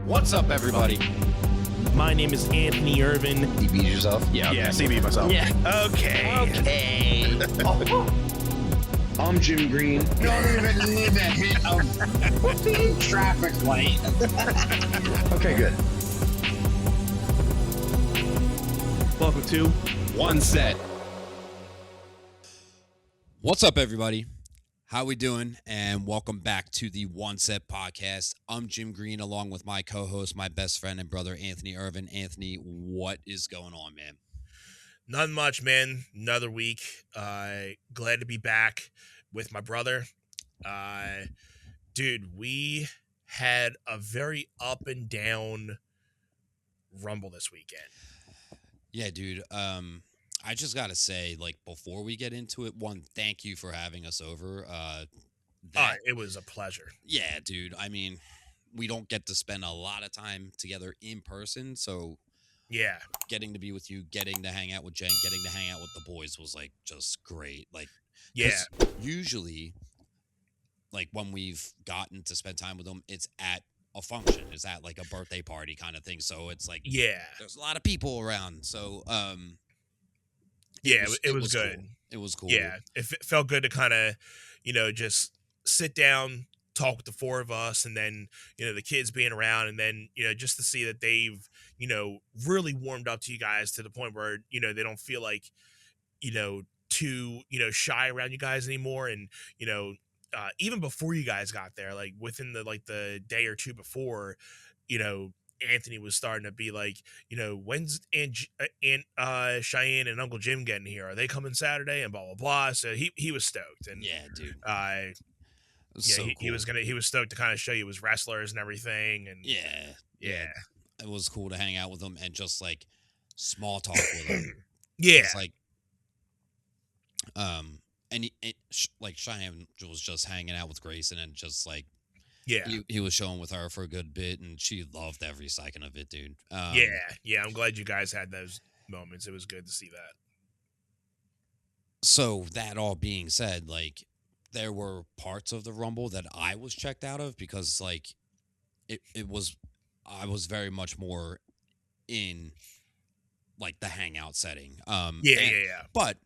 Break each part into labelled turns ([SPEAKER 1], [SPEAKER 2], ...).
[SPEAKER 1] What's up, everybody?
[SPEAKER 2] My name is Anthony Irvin.
[SPEAKER 1] You beat yourself?
[SPEAKER 2] Yeah,
[SPEAKER 3] Yeah, CB myself.
[SPEAKER 2] Yeah.
[SPEAKER 3] Okay.
[SPEAKER 4] I'm Jim Green.
[SPEAKER 5] Don't even need to hit a fucking traffic light.
[SPEAKER 1] Okay, good.
[SPEAKER 2] Welcome to
[SPEAKER 1] One Set. What's up, everybody? How we doing? And welcome back to the One Set podcast. I'm Jim Green, along with my co-host, my best friend and brother, Anthony Irvin. Anthony, what is going on, man?
[SPEAKER 3] Not much, man. Another week. Glad to be back with my brother. Dude, we had a very up and down Rumble this weekend.
[SPEAKER 1] Yeah, dude. I just got to say, like, before we get into it, one, thank you for having us over.
[SPEAKER 3] It was a pleasure.
[SPEAKER 1] Yeah, dude. I mean, we don't get to spend a lot of time together in person, so
[SPEAKER 3] Yeah.
[SPEAKER 1] getting to be with you, getting to hang out with Jen, getting to hang out with the boys was, like, just great. Like,
[SPEAKER 3] Yeah.
[SPEAKER 1] usually, like, when we've gotten to spend time with them, it's at a function. It's at, like, a birthday party kind of thing. So it's like,
[SPEAKER 3] Yeah.
[SPEAKER 1] there's a lot of people around. So,
[SPEAKER 3] It was good.
[SPEAKER 1] Cool. It was cool.
[SPEAKER 3] Yeah. It felt good to kind of, just sit down, talk with the four of us, and then, the kids being around, and then, just to see that they've, really warmed up to you guys to the point where, they don't feel like, too, shy around you guys anymore. And, even before you guys got there, like within the day or two before, Anthony was starting to be like, when's Aunt Cheyenne and Uncle Jim getting here? Are they coming Saturday? And blah blah blah. So he was stoked, and
[SPEAKER 1] Yeah, dude.
[SPEAKER 3] he was stoked to kind of show you his wrestlers and everything, and
[SPEAKER 1] Yeah. It was cool to hang out with them and just like small talk with them.
[SPEAKER 3] yeah,
[SPEAKER 1] It's like, and like Cheyenne was just hanging out with Grayson and just like,
[SPEAKER 3] yeah,
[SPEAKER 1] he was showing with her for a good bit, and she loved every second of it, dude.
[SPEAKER 3] yeah. I'm glad you guys had those moments. It was good to see that.
[SPEAKER 1] So that all being said, like, there were parts of the Rumble that I was checked out of because, like, I was very much more in, like, the hangout setting.
[SPEAKER 3] Yeah.
[SPEAKER 1] But,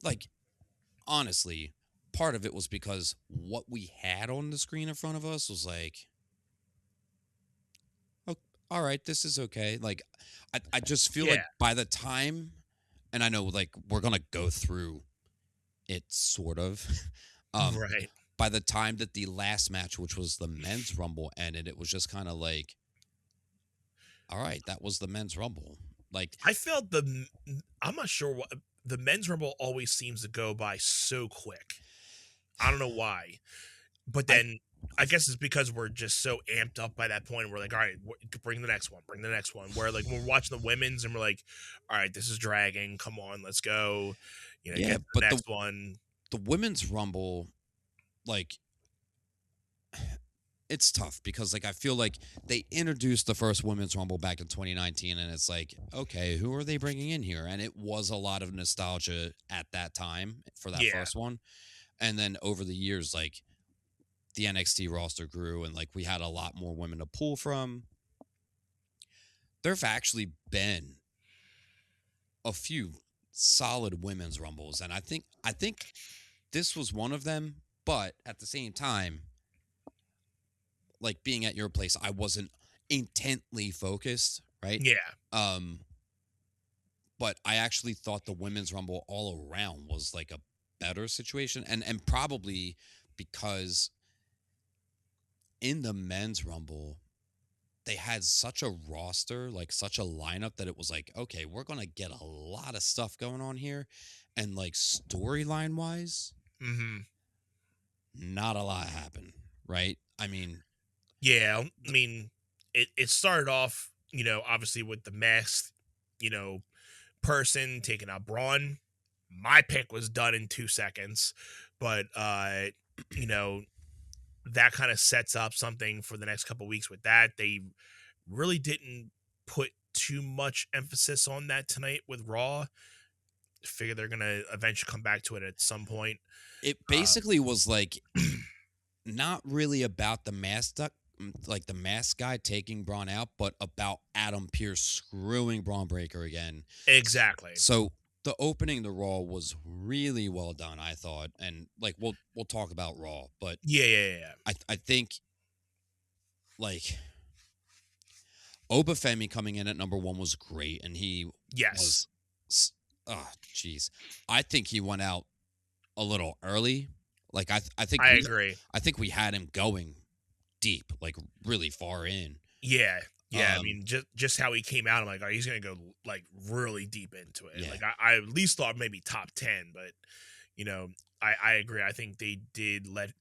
[SPEAKER 1] like, honestly, part of it was because what we had on the screen in front of us was like, oh, all right, this is okay. Like, I just feel like by the time, and I know, like, we're going to go through it sort of.
[SPEAKER 3] Right.
[SPEAKER 1] By the time that the last match, which was the men's Rumble, ended, it was just kind of like, all right, that was the men's Rumble. Like,
[SPEAKER 3] I felt I'm not sure what the men's Rumble always seems to go by so quick. I don't know why, but then I guess it's because we're just so amped up by that point. We're like, all right, bring the next one. Where like when we're watching the women's and we're like, all right, this is dragging. Come on, let's go. Get the next one.
[SPEAKER 1] The women's Rumble, like, it's tough because, like, I feel like they introduced the first women's Rumble back in 2019, and it's like, okay, who are they bringing in here? And it was a lot of nostalgia at that time for that first one. And then over the years, like, the NXT roster grew, and, like, we had a lot more women to pull from. There have actually been a few solid women's Rumbles, and I think this was one of them, but at the same time, like, being at your place, I wasn't intently focused, right?
[SPEAKER 3] Yeah.
[SPEAKER 1] But I actually thought the women's Rumble all around was like a better situation, and probably because in the men's Rumble they had such a roster, like such a lineup, that it was like, okay, we're gonna get a lot of stuff going on here, and like storyline wise, not a lot happened, right? I mean,
[SPEAKER 3] it started off, obviously with the masked, person taking out Braun. My pick was done in 2 seconds, but that kind of sets up something for the next couple of weeks with that. They really didn't put too much emphasis on that tonight with Raw. Figure they're going to eventually come back to it at some point.
[SPEAKER 1] It basically was like not really about the like the mask guy taking Braun out, but about Adam Pearce screwing Braun Breaker again.
[SPEAKER 3] Exactly.
[SPEAKER 1] So the opening to Raw was really well done, I thought, and like we'll talk about Raw, but
[SPEAKER 3] Yeah.
[SPEAKER 1] I think like Obafemi coming in at number 1 was great, and he
[SPEAKER 3] Yes.
[SPEAKER 1] was, oh jeez, I think he went out a little early. Like I think
[SPEAKER 3] I agree.
[SPEAKER 1] I think we had him going deep, like really far in.
[SPEAKER 3] Yeah. I
[SPEAKER 1] Um,
[SPEAKER 3] mean, just how he came out, I'm like, oh, he's gonna go like really deep into it.
[SPEAKER 1] Yeah.
[SPEAKER 3] Like I at least thought maybe top 10, but you know, I agree. I think they did let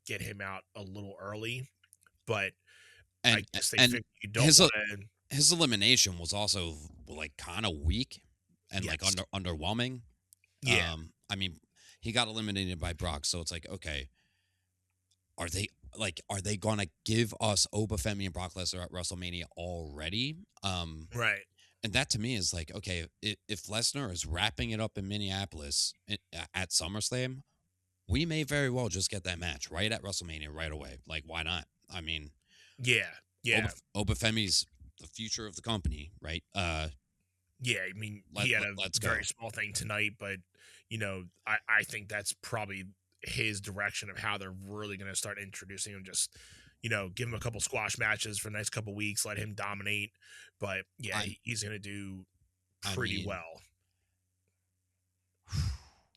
[SPEAKER 3] get him out a little early, but I
[SPEAKER 1] and
[SPEAKER 3] guess they
[SPEAKER 1] and
[SPEAKER 3] figured you don't
[SPEAKER 1] his
[SPEAKER 3] want to.
[SPEAKER 1] his elimination was also like kind of weak and like
[SPEAKER 3] Yes.
[SPEAKER 1] underwhelming.
[SPEAKER 3] Yeah.
[SPEAKER 1] I mean, he got eliminated by Brock, so it's like, okay, are they gonna give us Obafemi and Brock Lesnar at WrestleMania already?
[SPEAKER 3] Right.
[SPEAKER 1] And that to me is like, okay, if Lesnar is wrapping it up in Minneapolis at SummerSlam, we may very well just get that match right at WrestleMania right away. Like, why not? I mean,
[SPEAKER 3] Yeah.
[SPEAKER 1] Obafemi's the future of the company, right?
[SPEAKER 3] Yeah, I mean, he had a
[SPEAKER 1] Let's go.
[SPEAKER 3] very small thing tonight, but I think that's probably his direction of how they're really going to start introducing him. Just give him a couple squash matches for the next couple weeks, let him dominate. But yeah, he's going to do pretty well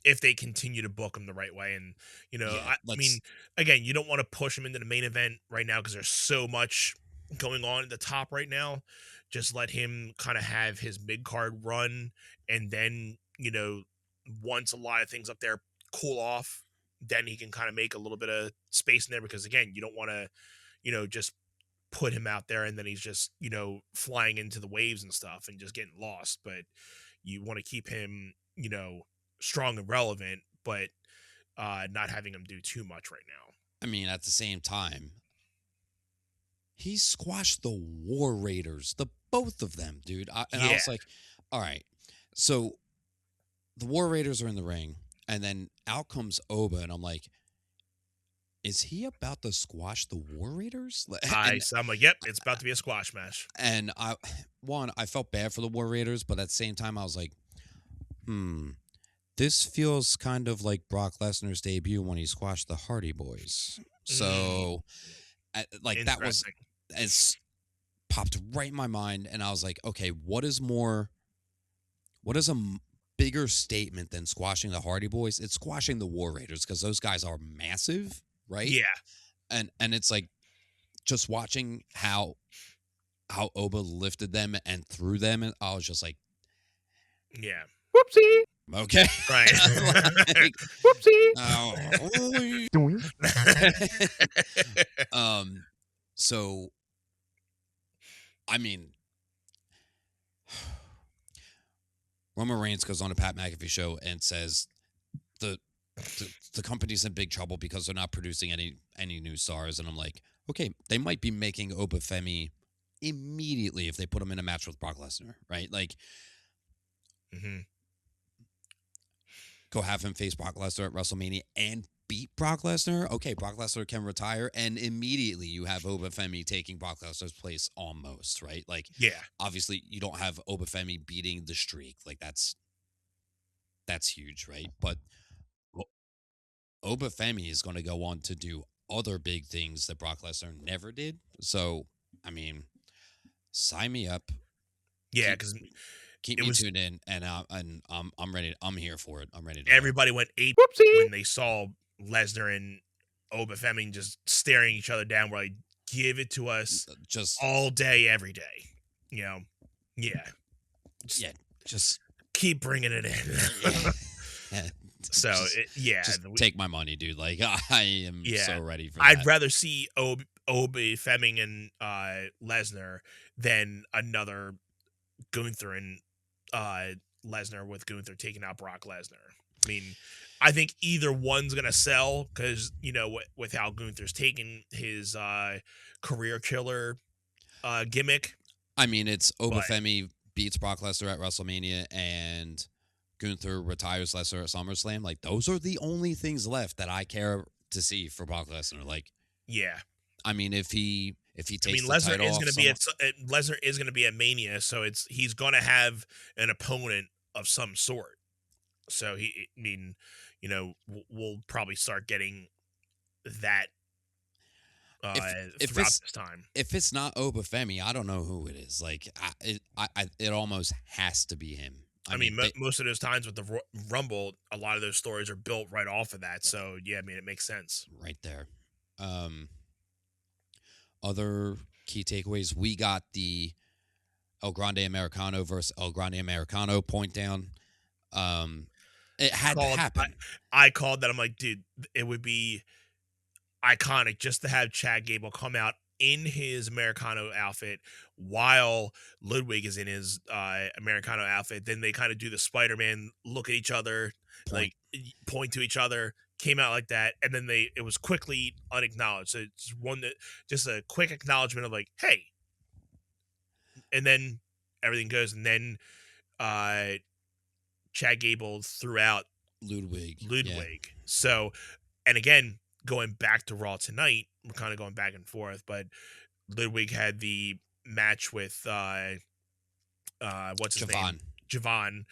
[SPEAKER 3] if they continue to book him the right way. And I mean, again, you don't want to push him into the main event right now because there's so much going on at the top right now. Just let him kind of have his mid card run, and then once a lot of things up there cool off, then he can kind of make a little bit of space in there, because again, you don't want to just put him out there and then he's just flying into the waves and stuff and just getting lost. But you want to keep him strong and relevant, but not having him do too much right now.
[SPEAKER 1] I mean, at the same time, he squashed the War Raiders, the both of them, dude. I was like, all right. So the War Raiders are in the ring, and then out comes Oba, and I'm like, is he about to squash the War Raiders?
[SPEAKER 3] I'm like, yep, it's about to be a squash match.
[SPEAKER 1] And I felt bad for the War Raiders, but at the same time, I was like, this feels kind of like Brock Lesnar's debut when he squashed the Hardy Boys. So, like, that was, it's popped right in my mind, and I was like, okay, what is a bigger statement than squashing the Hardy Boys? It's squashing the War Raiders, because those guys are massive, right?
[SPEAKER 3] Yeah.
[SPEAKER 1] And it's like, just watching how Oba lifted them and threw them, and I was just like,
[SPEAKER 3] yeah,
[SPEAKER 2] whoopsie.
[SPEAKER 1] Okay.
[SPEAKER 3] Right.
[SPEAKER 1] Like,
[SPEAKER 2] whoopsie.
[SPEAKER 1] So, I mean, Roman Reigns goes on a Pat McAfee show and says the company's in big trouble because they're not producing any new stars. And I'm like, okay, they might be making Obafemi immediately if they put him in a match with Brock Lesnar, right? Like, go have him face Brock Lesnar at WrestleMania and beat Brock Lesnar. Okay, Brock Lesnar can retire, and immediately you have Obafemi taking Brock Lesnar's place almost, right? Like,
[SPEAKER 3] yeah,
[SPEAKER 1] obviously you don't have Obafemi beating the streak. Like, that's huge, right? But Obafemi is going to go on to do other big things that Brock Lesnar never did. So, I mean, sign me up.
[SPEAKER 3] Yeah, because
[SPEAKER 1] keep me tuned in, and I'm ready. I'm here for it. I'm ready to
[SPEAKER 3] everybody went ape when they saw Lesnar and Obafemi just staring each other down. We're like, give it to us
[SPEAKER 1] just
[SPEAKER 3] all day, every day. Yeah.
[SPEAKER 1] Just
[SPEAKER 3] keep bringing it in. So
[SPEAKER 1] just take my money, dude. Like, I am so ready for that.
[SPEAKER 3] I'd rather see Obafemi and Lesnar than another Gunther and Lesnar, with Gunther taking out Brock Lesnar. I mean, I think either one's gonna sell, because with how Gunther's taking his career killer gimmick.
[SPEAKER 1] I mean, it's Obafemi beats Brock Lesnar at WrestleMania and Gunther retires Lesnar at SummerSlam. Like, those are the only things left that I care to see for Brock Lesnar. Like,
[SPEAKER 3] yeah,
[SPEAKER 1] I mean, if he
[SPEAKER 3] I mean,
[SPEAKER 1] takes the title off someone,
[SPEAKER 3] Lesnar is going to be at Mania, so he's going to have an opponent of some sort. So I mean, we'll probably start getting that
[SPEAKER 1] if
[SPEAKER 3] throughout
[SPEAKER 1] it's
[SPEAKER 3] this time.
[SPEAKER 1] if it's not Obafemi, I don't know who it is. Like, it almost has to be him.
[SPEAKER 3] I mean, most of those times with the Rumble, a lot of those stories are built right off of that. So yeah, I mean, it makes sense.
[SPEAKER 1] Right there. Other key takeaways: we got the El Grande Americano versus El Grande Americano point down. It had to happen.
[SPEAKER 3] I called that. I'm like, dude, it would be iconic just to have Chad Gable come out in his Americano outfit while Ludwig is in his Americano outfit. Then they kind of do the Spider-Man look at each other, like point to each other. Came out like that, and then it was quickly unacknowledged. So it's just a quick acknowledgement of like, hey, and then everything goes, and then Chad Gable threw out
[SPEAKER 1] Ludwig.
[SPEAKER 3] Yeah. So, and again, going back to Raw tonight, we're kind of going back and forth, but Ludwig had the match with what's his name? Javon.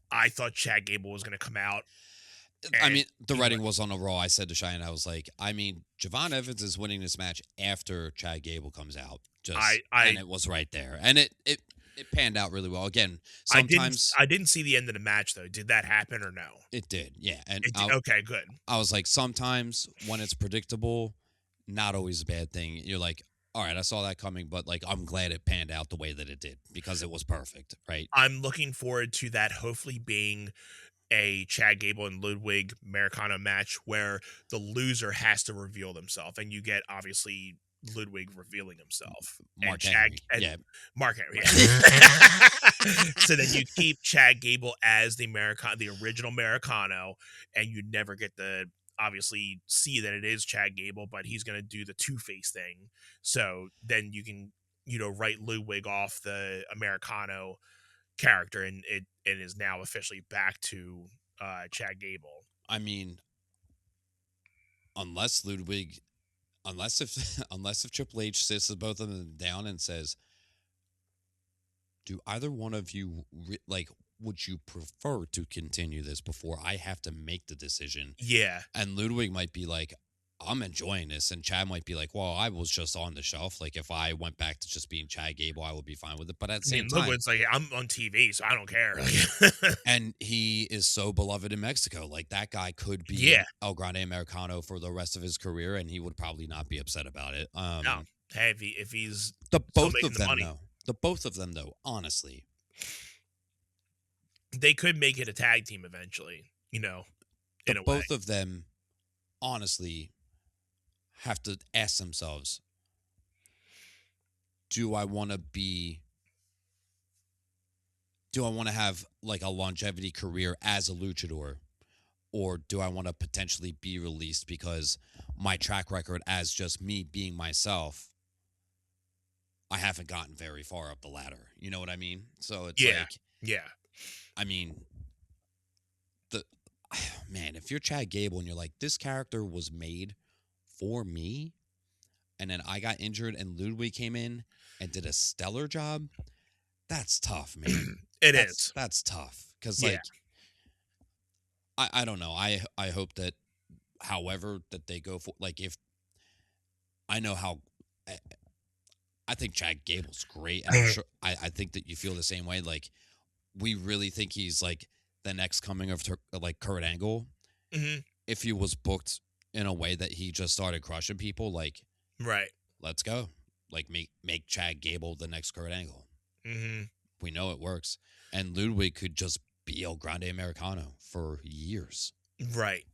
[SPEAKER 3] I thought Chad Gable was going to come out.
[SPEAKER 1] I mean, the writing was on the Raw. I said to Cheyenne, I was like, I mean, Javon Evans is winning this match after Chad Gable comes out. And it was right there. And it panned out really well. Again, sometimes
[SPEAKER 3] I didn't see the end of the match though. Did that happen or no?
[SPEAKER 1] It did. Yeah. And
[SPEAKER 3] okay, good.
[SPEAKER 1] I was like, sometimes when it's predictable, not always a bad thing. You're like, all right, I saw that coming, but like, I'm glad it panned out the way that it did because it was perfect, right?
[SPEAKER 3] I'm looking forward to that hopefully being a Chad Gable and Ludwig Americano match where the loser has to reveal themselves, and you get obviously Ludwig revealing himself.
[SPEAKER 1] Mark
[SPEAKER 3] and
[SPEAKER 1] Henry.
[SPEAKER 3] And
[SPEAKER 1] yeah.
[SPEAKER 3] Mark Henry. Yeah. So then you keep Chad Gable as the original Americano, and you never get to obviously see that it is Chad Gable, but he's going to do the Two-Face thing. So then you can, write Ludwig off the Americano character, and it is now officially back to Chad Gable.
[SPEAKER 1] I mean, unless if Triple H sits both of them down and says, do either one of you would you prefer to continue this before I have to make the decision?
[SPEAKER 3] Yeah.
[SPEAKER 1] And Ludwig might be like, I'm enjoying this. And Chad might be like, well, I was just on the shelf. Like, if I went back to just being Chad Gable, I would be fine with it. But at the same time,
[SPEAKER 3] Ludwig's like, I'm on TV, so I don't care.
[SPEAKER 1] And he is so beloved in Mexico. Like, that guy could be El Grande Americano for the rest of his career, and he would probably not be upset about it.
[SPEAKER 3] No. Hey, if he's
[SPEAKER 1] the both of them, though, honestly,
[SPEAKER 3] they could make it a tag team eventually.
[SPEAKER 1] Both of them, honestly, have to ask themselves, do I want to have like a longevity career as a luchador, or do I want to potentially be released because my track record as just me being myself, I haven't gotten very far up the ladder. You know what I mean? So it's I mean, if you're Chad Gable and you're like, this character was made for me, and then I got injured and Ludwig came in and did a stellar job, that's tough, man. That's tough. Because, I don't know. I hope that, however, that they go for, like, if I know how, I think Chad Gable's great. And I'm sure, I think that you feel the same way. Like, we really think he's, like, the next coming of, like, Kurt Angle.
[SPEAKER 3] Mm-hmm.
[SPEAKER 1] If he was booked in a way that he just started crushing people, like,
[SPEAKER 3] right,
[SPEAKER 1] let's go. Like, make Chad Gable the next Kurt Angle.
[SPEAKER 3] Mm-hmm.
[SPEAKER 1] We know it works. And Ludwig could just be El Grande Americano for years.
[SPEAKER 3] Right.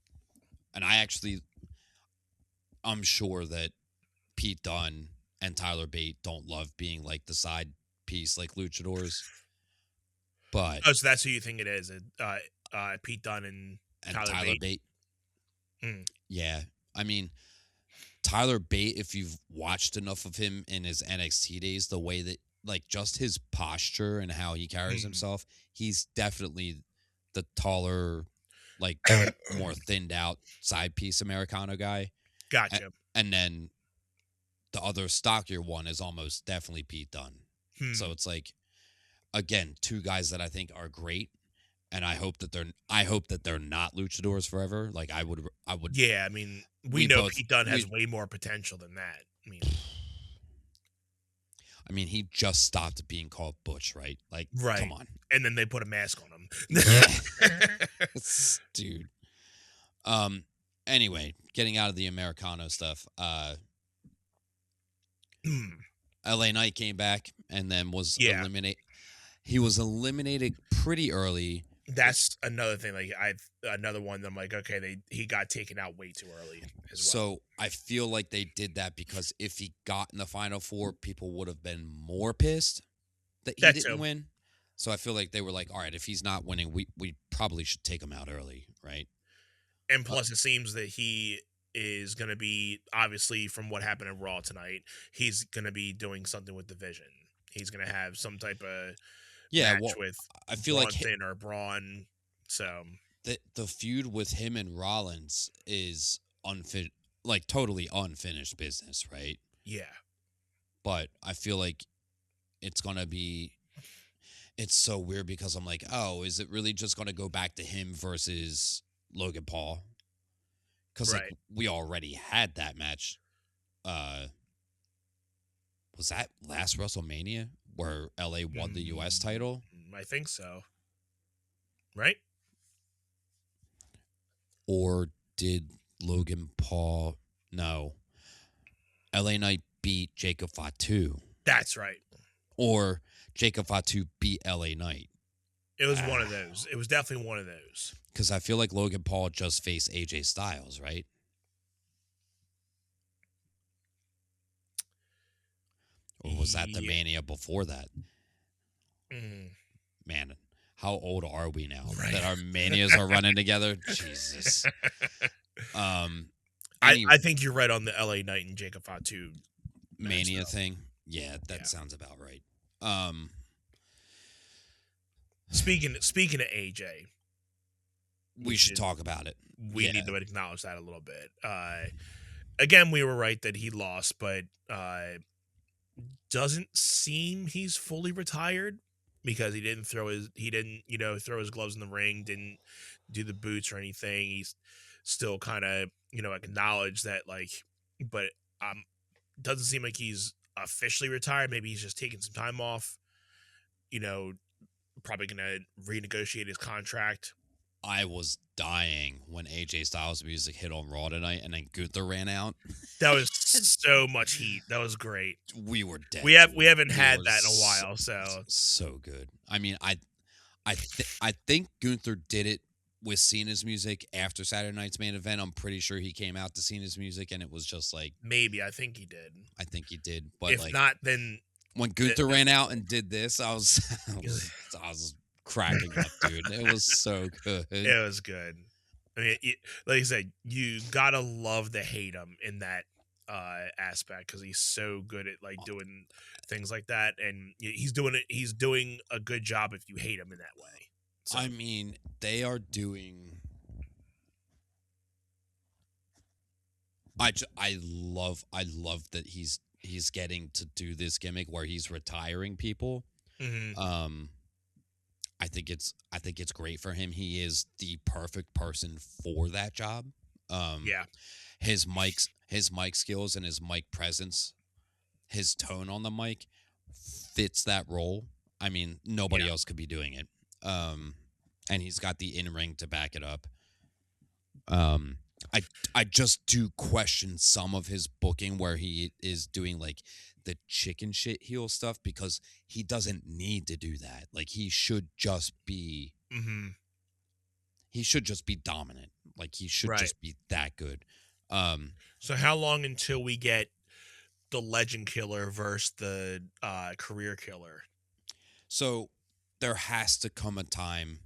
[SPEAKER 1] And I'm sure that Pete Dunne and Tyler Bate don't love being like the side piece like luchadors. But
[SPEAKER 3] so that's who you think it is? Pete Dunne and Tyler
[SPEAKER 1] Bate. Yeah. I mean, Tyler Bate, if you've watched enough of him in his NXT days, the way that, like, just his posture and how he carries himself, he's definitely the taller, like, more thinned out side piece Americano guy.
[SPEAKER 3] Gotcha.
[SPEAKER 1] And then the other stockier one is almost definitely Pete Dunne. So it's like, again, two guys that I think are great, and I hope that they're not luchadors forever. Like I would.
[SPEAKER 3] Yeah, I mean, we know Pete Dunne has way more potential than that.
[SPEAKER 1] I mean, he just stopped being called Butch, right? Like, come on.
[SPEAKER 3] And then they put a mask on him.
[SPEAKER 1] Dude. Anyway, getting out of the Americano stuff. LA Knight came back and then was eliminated. He was eliminated pretty early.
[SPEAKER 3] That's another thing. Like another one that I'm like, okay, he got taken out way too early as well.
[SPEAKER 1] So I feel like they did that because if he got in the Final Four, people would have been more pissed that he didn't win. So I feel like they were like, all right, if he's not winning, we probably should take him out early, right?
[SPEAKER 3] And plus, it seems that he is going to be, obviously, from what happened in Raw tonight, he's going to be doing something with the Vision. He's going to have some type of match with
[SPEAKER 1] I feel
[SPEAKER 3] Bronson or Braun. So
[SPEAKER 1] the feud with him and Rollins is totally unfinished business, right?
[SPEAKER 3] Yeah.
[SPEAKER 1] But I feel like it's going to be. It's so weird because I'm like, oh, is it really just going to go back to him versus Logan Paul? Because we already had that match. Was that last WrestleMania where LA won the US title?
[SPEAKER 3] I think so. Right?
[SPEAKER 1] Or did Logan Paul? No. LA Knight beat Jacob Fatu.
[SPEAKER 3] That's right.
[SPEAKER 1] Or Jacob Fatu beat LA Knight.
[SPEAKER 3] It was one of those. It was definitely one of those.
[SPEAKER 1] Because I feel like Logan Paul just faced AJ Styles, right? Or was that the Mania before that? Man, how old are we now that our Manias are running together? Jesus.
[SPEAKER 3] I think you're right on the LA Knight and Jacob Fatu
[SPEAKER 1] Mania thing. Yeah, that sounds about right.
[SPEAKER 3] Speaking of AJ,
[SPEAKER 1] we should talk about it.
[SPEAKER 3] We need to acknowledge that a little bit. Again, we were right that he lost, but doesn't seem he's fully retired because he didn't throw his gloves in the ring, didn't do the boots or anything. He's still kind of acknowledged that, like, but doesn't seem like he's officially retired. Maybe he's just taking some time off. Probably gonna renegotiate his contract.
[SPEAKER 1] I was dying when AJ Styles' music hit on Raw tonight, and then Gunther ran out.
[SPEAKER 3] That was so much heat. That was great.
[SPEAKER 1] We were dead.
[SPEAKER 3] We haven't had that in a while.
[SPEAKER 1] So good. I mean, I think Gunther did it with Cena's music after Saturday night's main event. I'm pretty sure he came out to Cena's music, and it was just like
[SPEAKER 3] maybe. I think he did.
[SPEAKER 1] But
[SPEAKER 3] if not, then
[SPEAKER 1] when Gunther ran out and did this, I was cracking up, dude. It was so good.
[SPEAKER 3] It was good. I mean, like I said, you gotta love to hate him in that aspect because he's so good at like doing things like that, and he's doing a good job if you hate him in that way. So.
[SPEAKER 1] I mean, they are doing. I love that he's getting to do this gimmick where he's retiring people.
[SPEAKER 3] Mm-hmm.
[SPEAKER 1] I think it's great for him. He is the perfect person for that job. His mic skills and his mic presence, his tone on the mic fits that role. I mean, nobody else could be doing it. And he's got the in-ring to back it up. I just do question some of his booking where he is doing like the chicken shit heel stuff because he doesn't need to do that. Like he should just be he should just be dominant. Like he should just be that good.
[SPEAKER 3] So how long until we get the legend killer versus the career killer?
[SPEAKER 1] So there has to come a time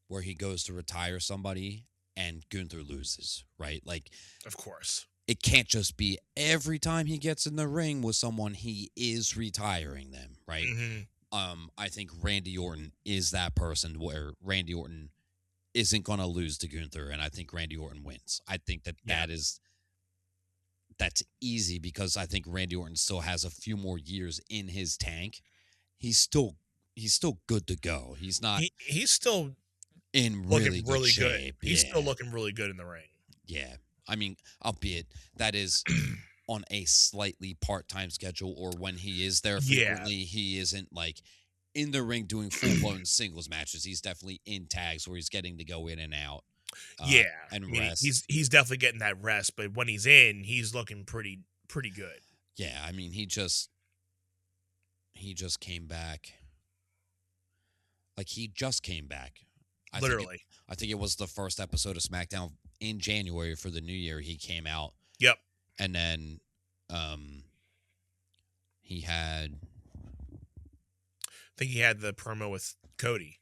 [SPEAKER 1] where he goes to retire somebody and Gunther loses, right? Like,
[SPEAKER 3] of course.
[SPEAKER 1] It can't just be every time he gets in the ring with someone, he is retiring them, right?
[SPEAKER 3] Mm-hmm.
[SPEAKER 1] I think Randy Orton is that person where Randy Orton isn't going to lose to Gunther, and I think Randy Orton wins. I think that that's easy because I think Randy Orton still has a few more years in his tank. He's still good to go. He's not
[SPEAKER 3] He's still
[SPEAKER 1] in really
[SPEAKER 3] looking
[SPEAKER 1] good
[SPEAKER 3] really good.
[SPEAKER 1] shape.
[SPEAKER 3] He's still
[SPEAKER 1] Yeah.
[SPEAKER 3] looking really good in the ring.
[SPEAKER 1] Yeah. I mean, albeit that is on a slightly part-time schedule, or when he is there
[SPEAKER 3] Yeah.
[SPEAKER 1] frequently, he isn't like in the ring doing full-blown singles matches. He's definitely in tags where he's getting to go in and out
[SPEAKER 3] Yeah. I
[SPEAKER 1] and
[SPEAKER 3] mean,
[SPEAKER 1] rest.
[SPEAKER 3] he's definitely getting that rest, but when he's in, he's looking pretty good.
[SPEAKER 1] Yeah, I mean, he just came back. Like, he just came back.
[SPEAKER 3] Literally.
[SPEAKER 1] I think it was the first episode of SmackDown in January for the new year. He came out.
[SPEAKER 3] Yep.
[SPEAKER 1] And then he had,
[SPEAKER 3] I think he had the promo with Cody.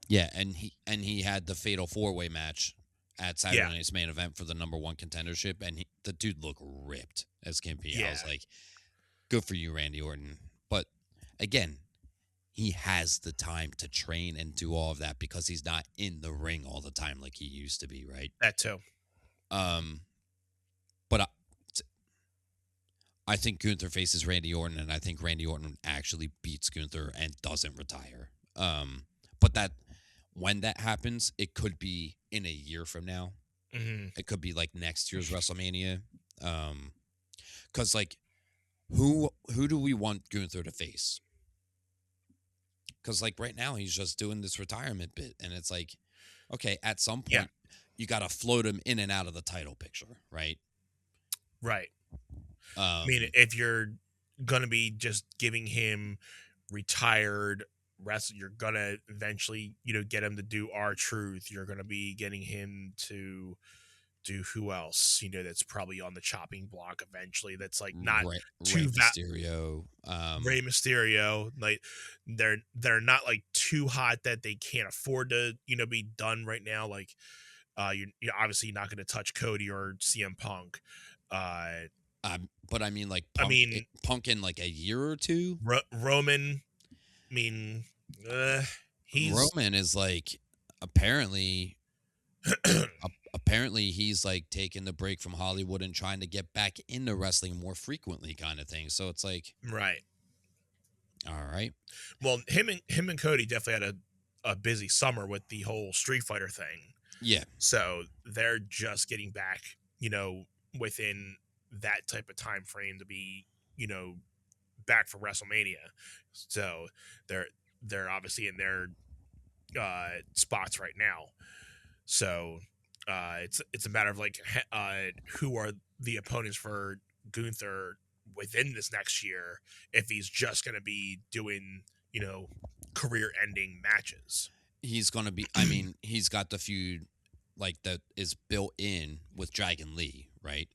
[SPEAKER 1] yeah, and he had the Fatal 4-Way match at Saturday Night's Main Event for the #1 contendership, and the dude looked ripped as Gimpy.
[SPEAKER 3] Yeah.
[SPEAKER 1] I was like, good for you, Randy Orton. But again, he has the time to train and do all of that because he's not in the ring all the time like he used to be, right?
[SPEAKER 3] That too.
[SPEAKER 1] But I think Gunther faces Randy Orton, and I think Randy Orton actually beats Gunther and doesn't retire. But that when that happens, it could be in a year from now.
[SPEAKER 3] Mm-hmm.
[SPEAKER 1] It could be like next year's WrestleMania. Because like, who do we want Gunther to face? Because like right now he's just doing this retirement bit, and it's like, okay, at some point you got to float him in and out of the title picture, right?
[SPEAKER 3] Right. I mean, if you're gonna be just giving him retired wrestle, you're gonna eventually, get him to do R-Truth. You're gonna be getting him to do who else? That's probably on the chopping block eventually. That's like not
[SPEAKER 1] Rey
[SPEAKER 3] too
[SPEAKER 1] Mysterio.
[SPEAKER 3] Rey Mysterio. Like they're not like too hot that they can't afford to be done right now. Like you're obviously not going to touch Cody or CM Punk.
[SPEAKER 1] But I mean, like, Punk in like a year or two.
[SPEAKER 3] Roman. I mean,
[SPEAKER 1] Roman is like apparently he's like taking the break from Hollywood and trying to get back into wrestling more frequently, kind of thing. So it's like,
[SPEAKER 3] right.
[SPEAKER 1] All right.
[SPEAKER 3] Well, him and Cody definitely had a busy summer with the whole Street Fighter thing.
[SPEAKER 1] Yeah.
[SPEAKER 3] So they're just getting back, within that type of time frame to be, back for WrestleMania. So they're obviously in their spots right now. So it's a matter of like who are the opponents for Gunther within this next year if he's just going to be doing, career-ending matches.
[SPEAKER 1] He's going to be, I mean, he's got the feud like that is built in with Dragon Lee, right?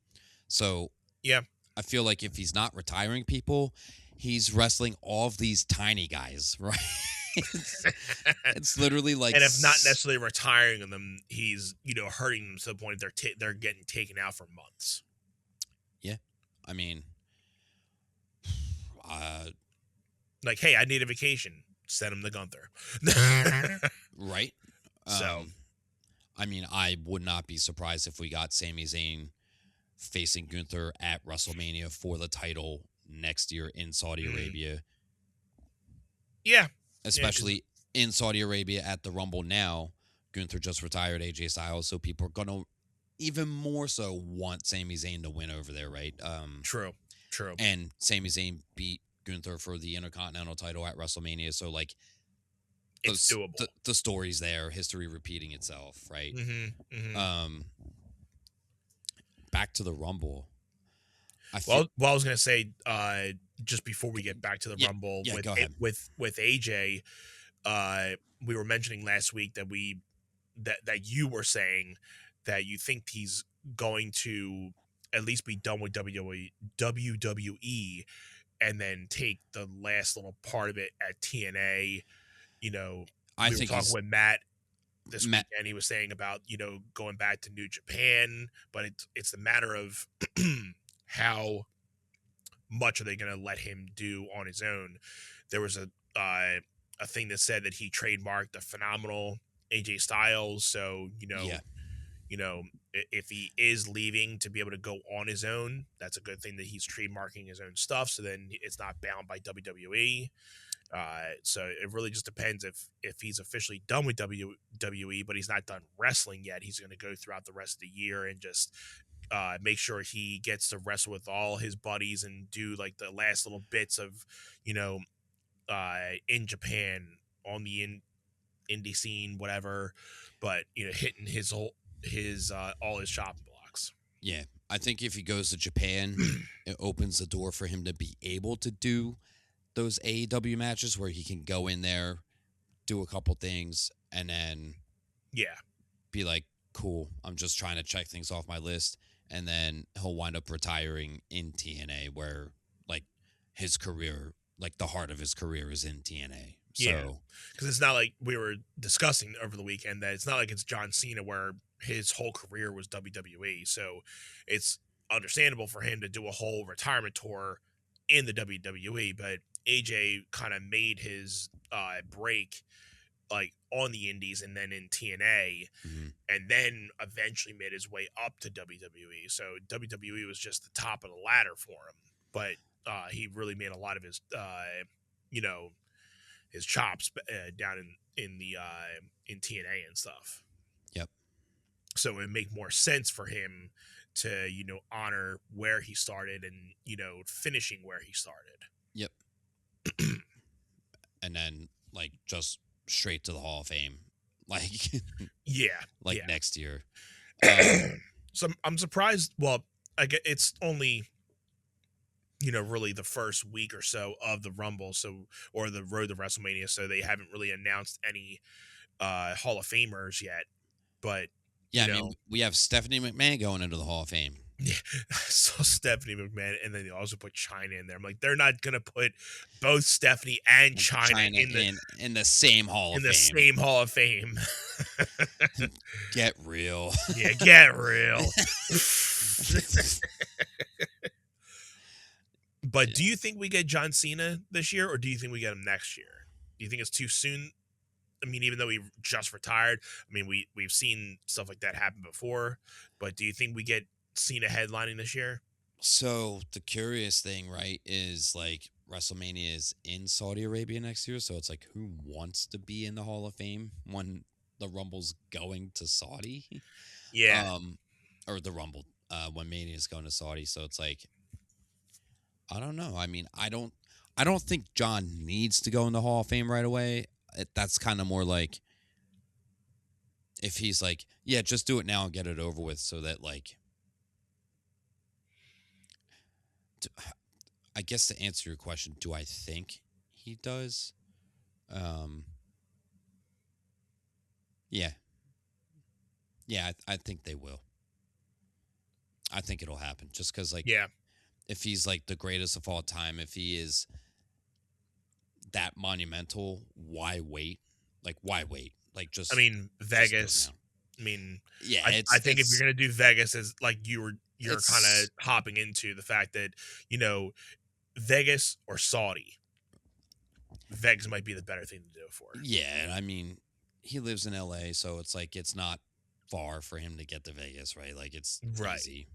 [SPEAKER 1] So
[SPEAKER 3] yeah,
[SPEAKER 1] I feel like if he's not retiring people, he's wrestling all of these tiny guys, right? it's literally like,
[SPEAKER 3] and if not necessarily retiring them, he's hurting them to the point they're getting taken out for months.
[SPEAKER 1] Yeah, I mean,
[SPEAKER 3] like, hey, I need a vacation. Send him to Gunther.
[SPEAKER 1] Right.
[SPEAKER 3] So,
[SPEAKER 1] I mean, I would not be surprised if we got Sami Zayn facing Gunther at WrestleMania for the title next year in Saudi Arabia.
[SPEAKER 3] Yeah.
[SPEAKER 1] Especially in Saudi Arabia at the Rumble now. Gunther just retired AJ Styles, so people are going to even more so want Sami Zayn to win over there, right?
[SPEAKER 3] True.
[SPEAKER 1] And Sami Zayn beat Gunther for the Intercontinental title at WrestleMania, so like
[SPEAKER 3] it's doable.
[SPEAKER 1] The story's there, history repeating itself, right? Back to the Rumble.
[SPEAKER 3] I was gonna say, just before we get back to the Rumble, with AJ, we were mentioning last week that that you were saying that you think he's going to at least be done with WWE, and then take the last little part of it at TNA.
[SPEAKER 1] I
[SPEAKER 3] we
[SPEAKER 1] think
[SPEAKER 3] were talking with Matt this week, and he was saying about going back to New Japan, but it's a matter of how much are they going to let him do on his own. There was a thing that said that he trademarked a phenomenal AJ Styles, so if he is leaving to be able to go on his own, that's a good thing that he's trademarking his own stuff. So then it's not bound by WWE. So it really just depends if he's officially done with WWE, but he's not done wrestling yet. He's going to go throughout the rest of the year and just make sure he gets to wrestle with all his buddies and do like the last little bits of, in Japan on the indie scene, whatever. But hitting all his chopping blocks.
[SPEAKER 1] Yeah, I think if he goes to Japan, it opens the door for him to be able to do those AEW matches where he can go in there, do a couple things, and then be like, cool, I'm just trying to check things off my list. And then he'll wind up retiring in TNA where like his career, like the heart of his career is in TNA. So,
[SPEAKER 3] because it's not like we were discussing over the weekend that it's not like it's John Cena where his whole career was WWE. So it's understandable for him to do a whole retirement tour in the WWE, but AJ kind of made his break like on the indies and then in TNA, and then eventually made his way up to WWE. So WWE was just the top of the ladder for him, but he really made a lot of his his chops down in TNA and stuff.
[SPEAKER 1] Yep.
[SPEAKER 3] So it would make more sense for him to honor where he started and finishing where he started.
[SPEAKER 1] Yep. And then like just straight to the Hall of Fame, like next year.
[SPEAKER 3] So I'm surprised. Well, I get it's only really the first week or so of the Rumble, or the road to WrestleMania, so they haven't really announced any Hall of Famers yet. But
[SPEAKER 1] yeah, I mean, we have Stephanie McMahon going into the Hall of Fame.
[SPEAKER 3] Yeah, I saw Stephanie McMahon, and then they also put Chyna in there. I'm like, they're not gonna put both Stephanie and Chyna
[SPEAKER 1] in the same Hall of Fame.
[SPEAKER 3] In the same Hall of Fame.
[SPEAKER 1] Get real.
[SPEAKER 3] Yeah, get real. But do you think we get John Cena this year, or do you think we get him next year? Do you think it's too soon? I mean, even though he just retired, I mean, we've seen stuff like that happen before. But do you think we get Cena headlining this year?
[SPEAKER 1] So the curious thing, right, is like WrestleMania is in Saudi Arabia next year. So it's like, who wants to be in the Hall of Fame when the Rumble's going to Saudi?
[SPEAKER 3] Yeah.
[SPEAKER 1] Or the Rumble when Mania is going to Saudi. So it's like, I don't know. I mean, I don't think John needs to go in the Hall of Fame right away. That's kind of more like if he's like, yeah, just do it now and get it over with, so that like, I guess to answer your question, do I think he does? Yeah. Yeah, I think they will. I think it'll happen just because, like, if he's like the greatest of all time, if he is that monumental, why wait? Like, why wait? Like, just,
[SPEAKER 3] I mean, Vegas. I mean, yeah, I think if you're gonna do Vegas, as like you're kind of hopping into the fact that Vegas or Saudi, Vegas might be the better thing to do it for.
[SPEAKER 1] Yeah, I mean, he lives in LA, so it's like it's not far for him to get to Vegas, right? Like, it's easy.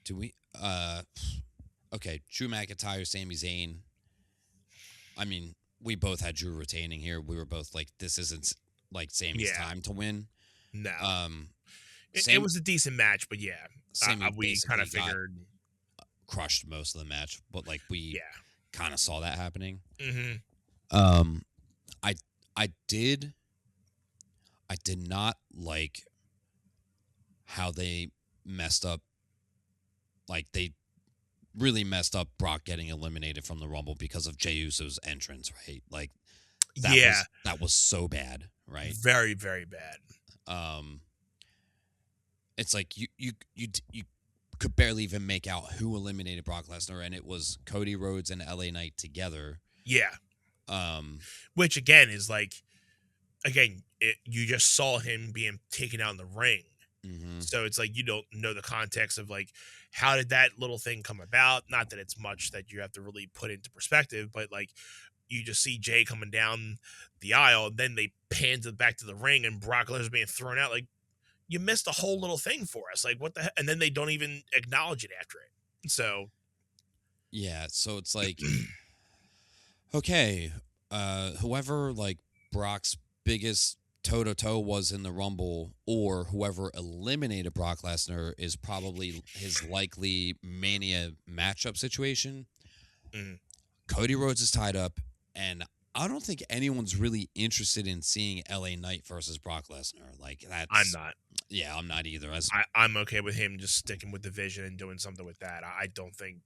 [SPEAKER 1] Do we okay, Drew McIntyre, Sami Zayn. I mean, we both had Drew retaining here. We were both like, this isn't like Sami's time to win.
[SPEAKER 3] No. It was a decent match, but we kind of figured
[SPEAKER 1] crushed most of the match, but like we kind of saw that happening.
[SPEAKER 3] Mm-hmm.
[SPEAKER 1] I did not like how they messed up. Like, they really messed up Brock getting eliminated from the Rumble because of Jey Uso's entrance, right? Like, that was so bad, right?
[SPEAKER 3] Very, very bad.
[SPEAKER 1] It's like you could barely even make out who eliminated Brock Lesnar, and it was Cody Rhodes and LA Knight together.
[SPEAKER 3] Yeah. Which again is like, you just saw him being taken out in the ring.
[SPEAKER 1] Mm-hmm.
[SPEAKER 3] So it's like you don't know the context of like, how did that little thing come about? Not that it's much that you have to really put into perspective, but like, you just see Jay coming down the aisle, and then they pan back to the ring, and Brock Lesnar's being thrown out. Like, you missed a whole little thing for us. Like, what the heck? And then they don't even acknowledge it after it. So,
[SPEAKER 1] yeah. So it's like, okay, whoever like Brock's biggest toe-to-toe was in the Rumble, or whoever eliminated Brock Lesnar is probably his likely Mania matchup situation. Cody Rhodes is tied up, and I don't think anyone's really interested in seeing LA Knight versus Brock Lesnar. Like, that's...
[SPEAKER 3] I'm not.
[SPEAKER 1] Yeah, I'm not either.
[SPEAKER 3] I'm okay with him just sticking with the vision and doing something with that. I don't think,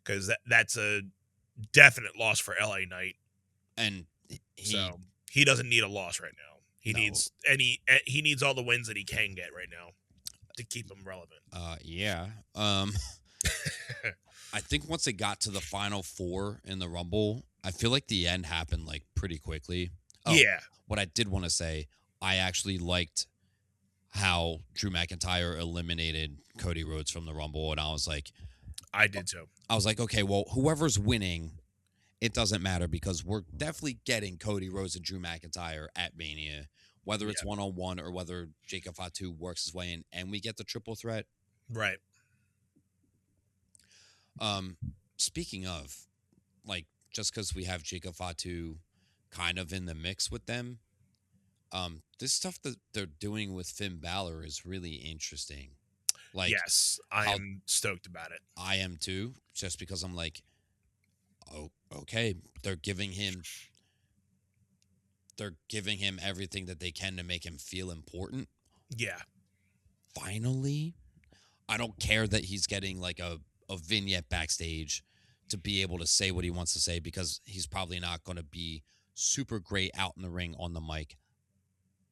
[SPEAKER 3] because that's a definite loss for LA Knight,
[SPEAKER 1] and
[SPEAKER 3] he doesn't need a loss right now. He needs all the wins that he can get right now to keep him relevant.
[SPEAKER 1] Yeah. I think once it got to the final four in the Rumble, I feel like the end happened like pretty quickly. Oh,
[SPEAKER 3] yeah.
[SPEAKER 1] What I did want to say, I actually liked how Drew McIntyre eliminated Cody Rhodes from the Rumble, and I was like,
[SPEAKER 3] I did too.
[SPEAKER 1] I was like, okay, well, whoever's winning, it doesn't matter because we're definitely getting Cody Rhodes and Drew McIntyre at Mania, whether it's one-on-one or whether Jacob Fatu works his way in and we get the triple threat.
[SPEAKER 3] Right.
[SPEAKER 1] Speaking of, like, just because we have Jacob Fatu kind of in the mix with them, this stuff that they're doing with Finn Balor is really interesting. Like,
[SPEAKER 3] yes, I am stoked about it.
[SPEAKER 1] I am too, just because I'm like, oh, okay, they're giving him everything that they can to make him feel important.
[SPEAKER 3] Yeah.
[SPEAKER 1] Finally, I don't care that he's getting like a vignette backstage to be able to say what he wants to say, because he's probably not going to be super great out in the ring on the mic.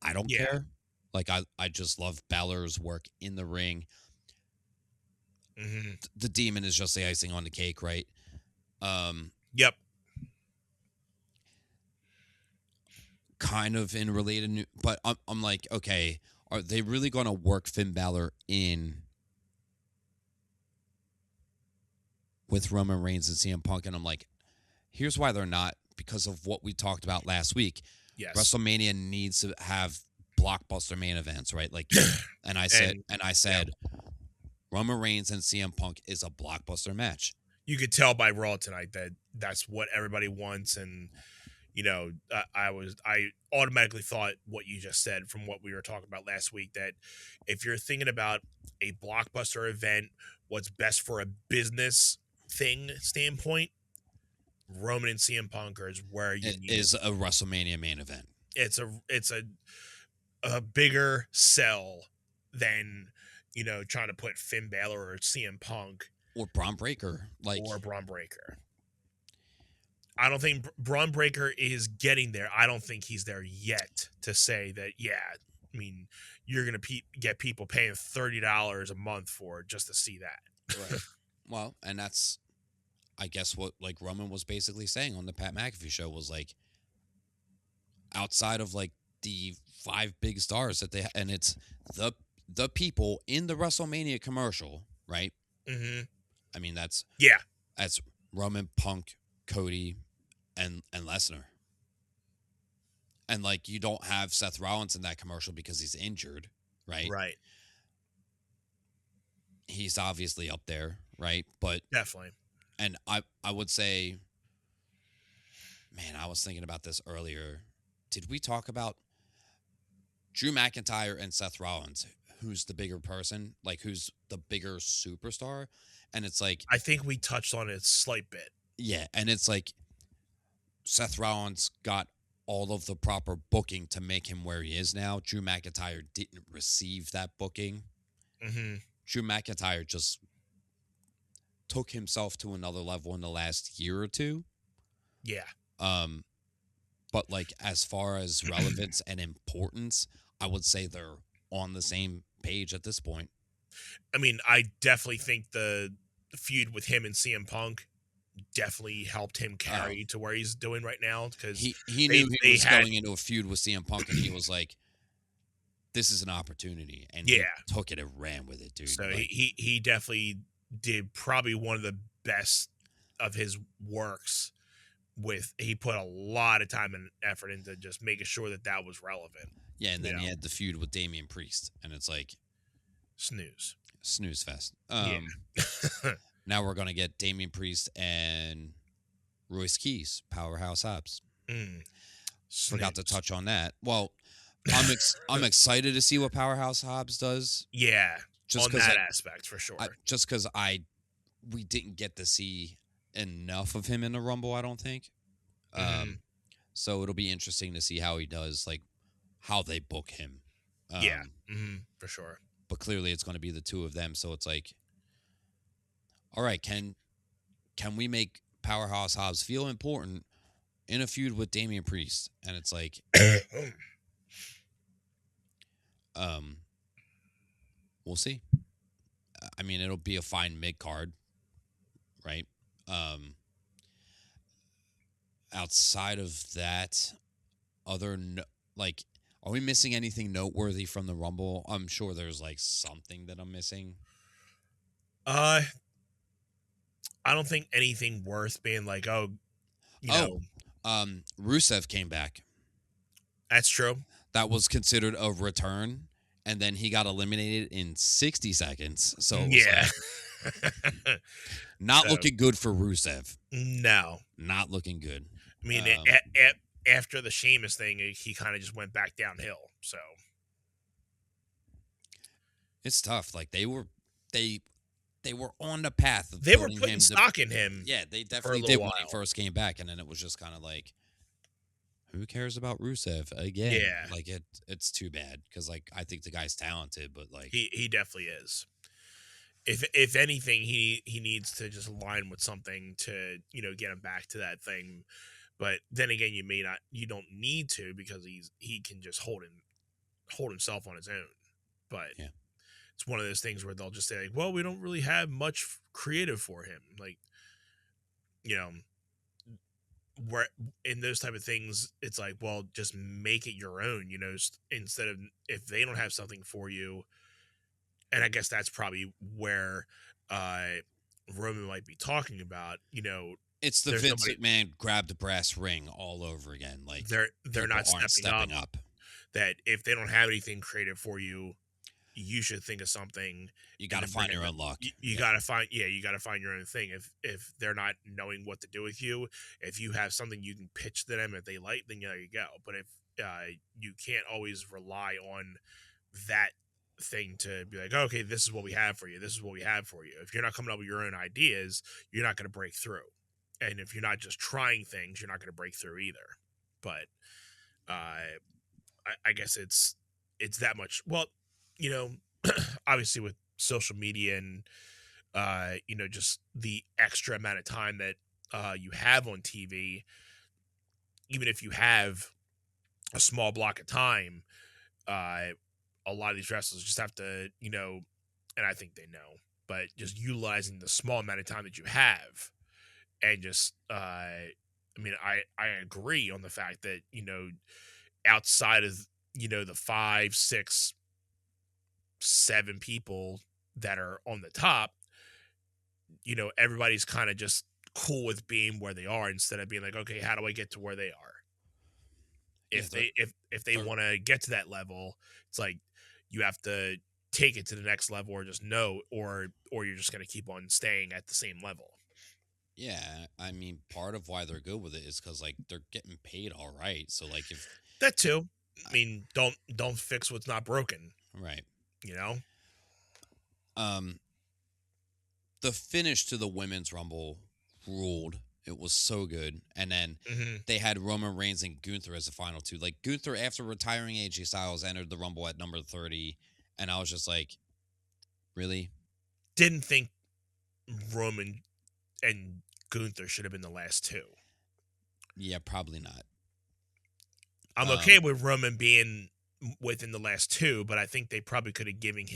[SPEAKER 1] I don't care. Like, I just love Balor's work in the ring.
[SPEAKER 3] Mm-hmm.
[SPEAKER 1] The Demon is just the icing on the cake, right?
[SPEAKER 3] Yep.
[SPEAKER 1] Kind of in related, but I'm like, okay, are they really going to work Finn Balor in with Roman Reigns and CM Punk? And I'm like, here's why they're not, because of what we talked about last week.
[SPEAKER 3] Yes.
[SPEAKER 1] WrestleMania needs to have blockbuster main events, right? Like, and I said, Roman Reigns and CM Punk is a blockbuster match.
[SPEAKER 3] You could tell by Raw tonight that that's what everybody wants, and you know, I automatically thought what you just said from what we were talking about last week, that if you're thinking about a blockbuster event, what's best for a business thing standpoint, Roman and CM Punk is where you need
[SPEAKER 1] is a WrestleMania main event.
[SPEAKER 3] It's a bigger sell than, you know, trying to put Finn Balor or CM Punk
[SPEAKER 1] or Braun Breaker,
[SPEAKER 3] or Braun Breaker. I don't think Braun Breaker is getting there. I don't think he's there yet to say that. Yeah, I mean, you're gonna get people paying $30 a month for it just to see that.
[SPEAKER 1] Right. Well, and that's, I guess, what like Roman was basically saying on the Pat McAfee show was like, outside of like the 5 big stars that they and it's the people in the WrestleMania commercial, right?
[SPEAKER 3] Mm-hmm.
[SPEAKER 1] I mean, that's Roman, Punk, Cody, and Lesnar. And like, you don't have Seth Rollins in that commercial because he's injured, right?
[SPEAKER 3] Right.
[SPEAKER 1] He's obviously up there, right? But
[SPEAKER 3] definitely.
[SPEAKER 1] And I would say, man, I was thinking about this earlier. Did we talk about Drew McIntyre and Seth Rollins? Who's the bigger person? Like, who's the bigger superstar? And it's like,
[SPEAKER 3] I think we touched on it a slight bit.
[SPEAKER 1] Yeah, and it's like Seth Rollins got all of the proper booking to make him where he is now. Drew McIntyre didn't receive that booking.
[SPEAKER 3] Mm-hmm.
[SPEAKER 1] Drew McIntyre just took himself to another level in the last year or two.
[SPEAKER 3] Yeah.
[SPEAKER 1] But like, as far as relevance and importance, I would say they're on the same page at this point.
[SPEAKER 3] I mean, I definitely think the feud with him and CM Punk definitely helped him carry to where he's doing right now, because
[SPEAKER 1] he knew he was going into a feud with CM Punk, and he was like, this is an opportunity, and he took it and ran with it, dude.
[SPEAKER 3] So
[SPEAKER 1] like,
[SPEAKER 3] he definitely did probably one of the best of his works he put a lot of time and effort into just making sure that was relevant.
[SPEAKER 1] Yeah, and then he had the feud with Damian Priest, and it's like
[SPEAKER 3] snooze
[SPEAKER 1] fest.
[SPEAKER 3] Yeah.
[SPEAKER 1] Now we're gonna get Damian Priest and Royce Keys, Powerhouse Hobbs. Forgot to touch on that. Well, I'm excited to see what Powerhouse Hobbs does.
[SPEAKER 3] Yeah, just on that aspect for sure.
[SPEAKER 1] Just because we didn't get to see enough of him in the Rumble, I don't think. So it'll be interesting to see how he does, like how they book him.
[SPEAKER 3] For sure.
[SPEAKER 1] But clearly, it's going to be the two of them. So it's like, all right, can we make Powerhouse Hobbs feel important in a feud with Damian Priest? And it's like, we'll see. I mean, it'll be a fine mid card, right? Outside of that, are we missing anything noteworthy from the Rumble? I'm sure there's like something that I'm missing.
[SPEAKER 3] I don't think anything worth being like,
[SPEAKER 1] Rusev came back.
[SPEAKER 3] That's true.
[SPEAKER 1] That was considered a return, and then he got eliminated in 60 seconds. So
[SPEAKER 3] yeah,
[SPEAKER 1] not looking good for Rusev.
[SPEAKER 3] No,
[SPEAKER 1] not looking good.
[SPEAKER 3] I mean, after the Sheamus thing, he kind of just went back downhill. So
[SPEAKER 1] it's tough. Like they were on the path of
[SPEAKER 3] they were putting stock in him.
[SPEAKER 1] Yeah, they definitely did when he first came back, and then it was just kind of like, who cares about Rusev again?
[SPEAKER 3] Yeah,
[SPEAKER 1] like it's too bad because like I think the guy's talented, but like
[SPEAKER 3] he definitely is. If anything, he needs to just align with something to get him back to that thing. But then again, you don't need to because he can just hold himself on his own. But
[SPEAKER 1] yeah.
[SPEAKER 3] It's one of those things where they'll just say, like, well, we don't really have much creative for him. Like, where in those type of things, it's like, well, just make it your own, instead of if they don't have something for you. And I guess that's probably where Roman might be talking about,
[SPEAKER 1] It's the Vince McMahon grab the brass ring all over again. Like
[SPEAKER 3] they're not stepping up. That if they don't have anything creative for you, you should think of something.
[SPEAKER 1] You got to find your own luck.
[SPEAKER 3] You got to find your own thing. If they're not knowing what to do with you, if you have something you can pitch to them if they like, then there you go. But if you can't always rely on that thing to be like, okay, this is what we have for you. This is what we have for you. If you're not coming up with your own ideas, you're not going to break through. And if you're not just trying things, you're not going to break through either. But I guess it's that much. Well, obviously with social media and just the extra amount of time that you have on TV, even if you have a small block of time, a lot of these wrestlers just have to, and I think they know, but just utilizing the small amount of time that you have. And just, I agree on the fact that, outside of, the 5, 6, 7 people that are on the top, everybody's kind of just cool with being where they are instead of being like, okay, how do I get to where they are? If they want to get to that level, it's like you have to take it to the next level or just know, or you're just going to keep on staying at the same level.
[SPEAKER 1] Yeah, I mean, part of why they're good with it is because like they're getting paid all right. So like if
[SPEAKER 3] that too, I mean, don't fix what's not broken,
[SPEAKER 1] right? The finish to the Women's Rumble ruled. It was so good, and then they had Roman Reigns and Gunther as the final two. Like Gunther, after retiring AJ Styles, entered the Rumble at number 30, and I was just like, really?
[SPEAKER 3] Didn't think Roman and Gunther should have been the last two.
[SPEAKER 1] Yeah, probably not.
[SPEAKER 3] I'm okay with Roman being within the last two, but I think they probably could have given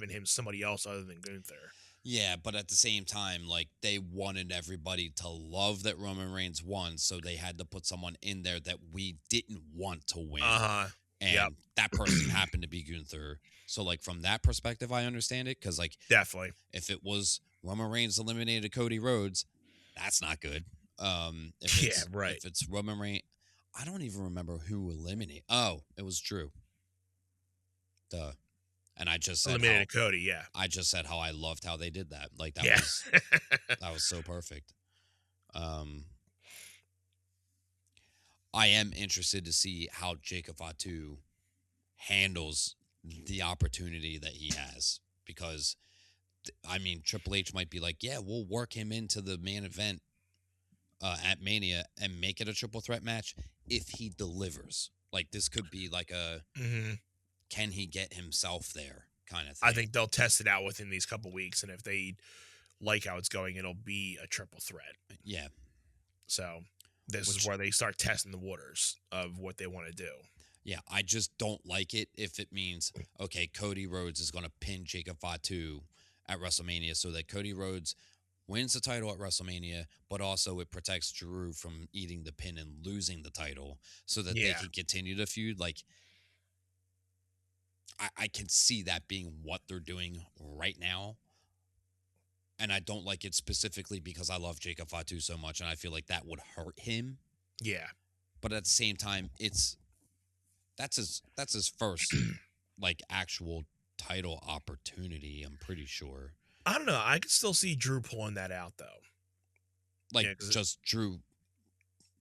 [SPEAKER 3] him somebody else other than Gunther.
[SPEAKER 1] Yeah, but at the same time, like they wanted everybody to love that Roman Reigns won, so they had to put someone in there that we didn't want to win. And that person happened to be Gunther. So like from that perspective, I understand it because like
[SPEAKER 3] definitely,
[SPEAKER 1] if it was Roman Reigns eliminated Cody Rhodes, that's not good.
[SPEAKER 3] Yeah, right.
[SPEAKER 1] If it's Roman Reigns, I don't even remember who eliminated. Oh, it was Drew. Duh. And I just said
[SPEAKER 3] Eliminated Cody, yeah.
[SPEAKER 1] how I loved how they did that. Like
[SPEAKER 3] Yeah.
[SPEAKER 1] that was so perfect. I am interested to see how Jacob Fatu handles the opportunity that he has, because I mean, Triple H might be like, yeah, we'll work him into the main event at Mania and make it a triple threat match if he delivers. Like, this could be like a can he get himself there kind of thing.
[SPEAKER 3] I think they'll test it out within these couple weeks, and if they like how it's going, it'll be a triple threat.
[SPEAKER 1] Yeah.
[SPEAKER 3] So this is where they start testing the waters of what they want to do.
[SPEAKER 1] Yeah, I just don't like it if it means, okay, Cody Rhodes is going to pin Jacob Fatu at WrestleMania so that Cody Rhodes wins the title at WrestleMania, but also it protects Drew from eating the pin and losing the title so that they can continue to feud. Like, I can see that being what they're doing right now. And I don't like it specifically because I love Jacob Fatu so much, and I feel like that would hurt him.
[SPEAKER 3] Yeah.
[SPEAKER 1] But at the same time, that's his first like actual title opportunity, I'm pretty sure.
[SPEAKER 3] I don't know. I could still see Drew pulling that out though.
[SPEAKER 1] Like, just Drew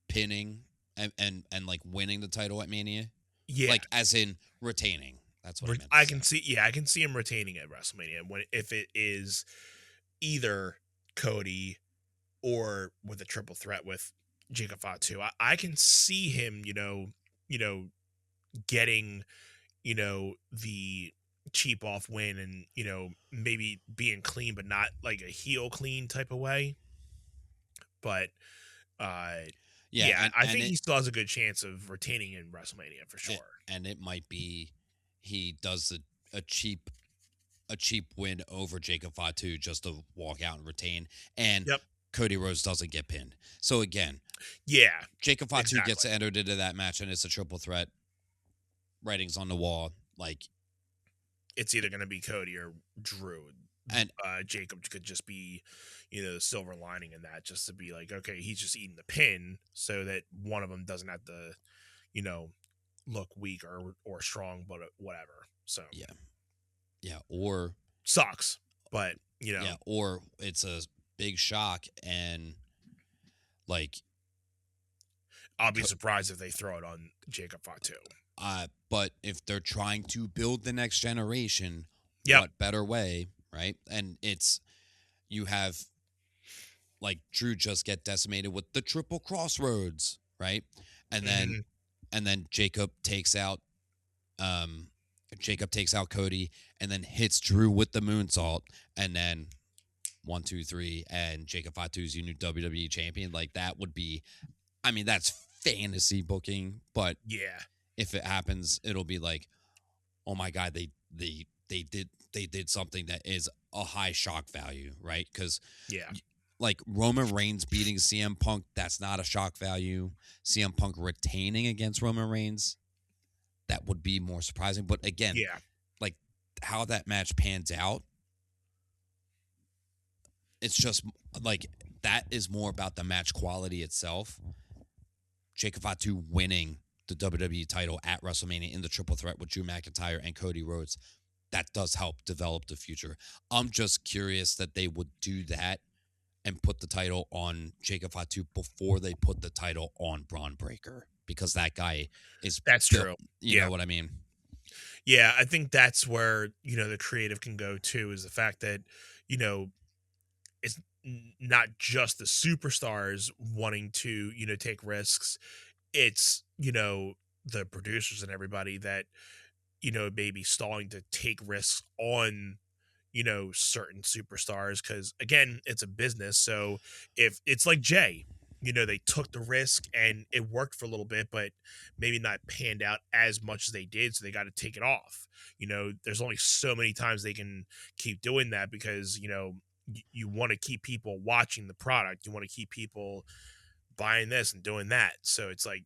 [SPEAKER 1] pinning and like winning the title at Mania.
[SPEAKER 3] Yeah.
[SPEAKER 1] Like, as in retaining. That's what
[SPEAKER 3] I can see. Yeah, I can see him retaining at WrestleMania if it is either Cody or with a triple threat with Jacob Fatu. I can see him, getting, the cheap off win and, maybe being clean, but not like a heel clean type of way. But, I think he still has a good chance of retaining in WrestleMania for sure.
[SPEAKER 1] And it might be he does a cheap win over Jacob Fatu just to walk out and retain, and Cody Rhodes doesn't get pinned. So again, Jacob Fatu gets entered into that match, and it's a triple threat. Writing's on the wall. Like,
[SPEAKER 3] it's either going to be Cody or Drew. And Jacob could just be, the silver lining in that, just to be like, okay, he's just eating the pin so that one of them doesn't have to, look weak or strong, but whatever. So
[SPEAKER 1] yeah, or
[SPEAKER 3] sucks, but
[SPEAKER 1] or it's a big shock, and like,
[SPEAKER 3] I'll be surprised if they throw it on Jacob Fatu.
[SPEAKER 1] But if they're trying to build the next generation, what better way, right? And you have like Drew just get decimated with the triple crossroads, right? And then Jacob takes out Cody and then hits Drew with the moonsault, and then 1, 2, 3, and Jacob Fatu's your new WWE champion. Like, that would be, I mean, that's fantasy booking, but if it happens, it'll be like, oh my God, they did something that is a high shock value, right? Because like Roman Reigns beating CM Punk, that's not a shock value. CM Punk retaining against Roman Reigns, that would be more surprising. But again, like how that match pans out, it's just like, that is more about the match quality itself. Jacob Fatu winning the WWE title at WrestleMania in the triple threat with Drew McIntyre and Cody Rhodes, that does help develop the future. I'm just curious that they would do that and put the title on Jacob Fatu before they put the title on Braun Breaker, because that guy is
[SPEAKER 3] true.
[SPEAKER 1] You know what I mean?
[SPEAKER 3] Yeah, I think that's where, the creative can go too, is the fact that, it's not just the superstars wanting to, take risks. It's, the producers and everybody that, maybe stalling to take risks on, certain superstars. Because again, it's a business. So if it's like Jay, they took the risk and it worked for a little bit, but maybe not panned out as much as they did. So they got to take it off. There's only so many times they can keep doing that, because, you want to keep people watching the product. You want to keep people buying this and doing that. So it's like,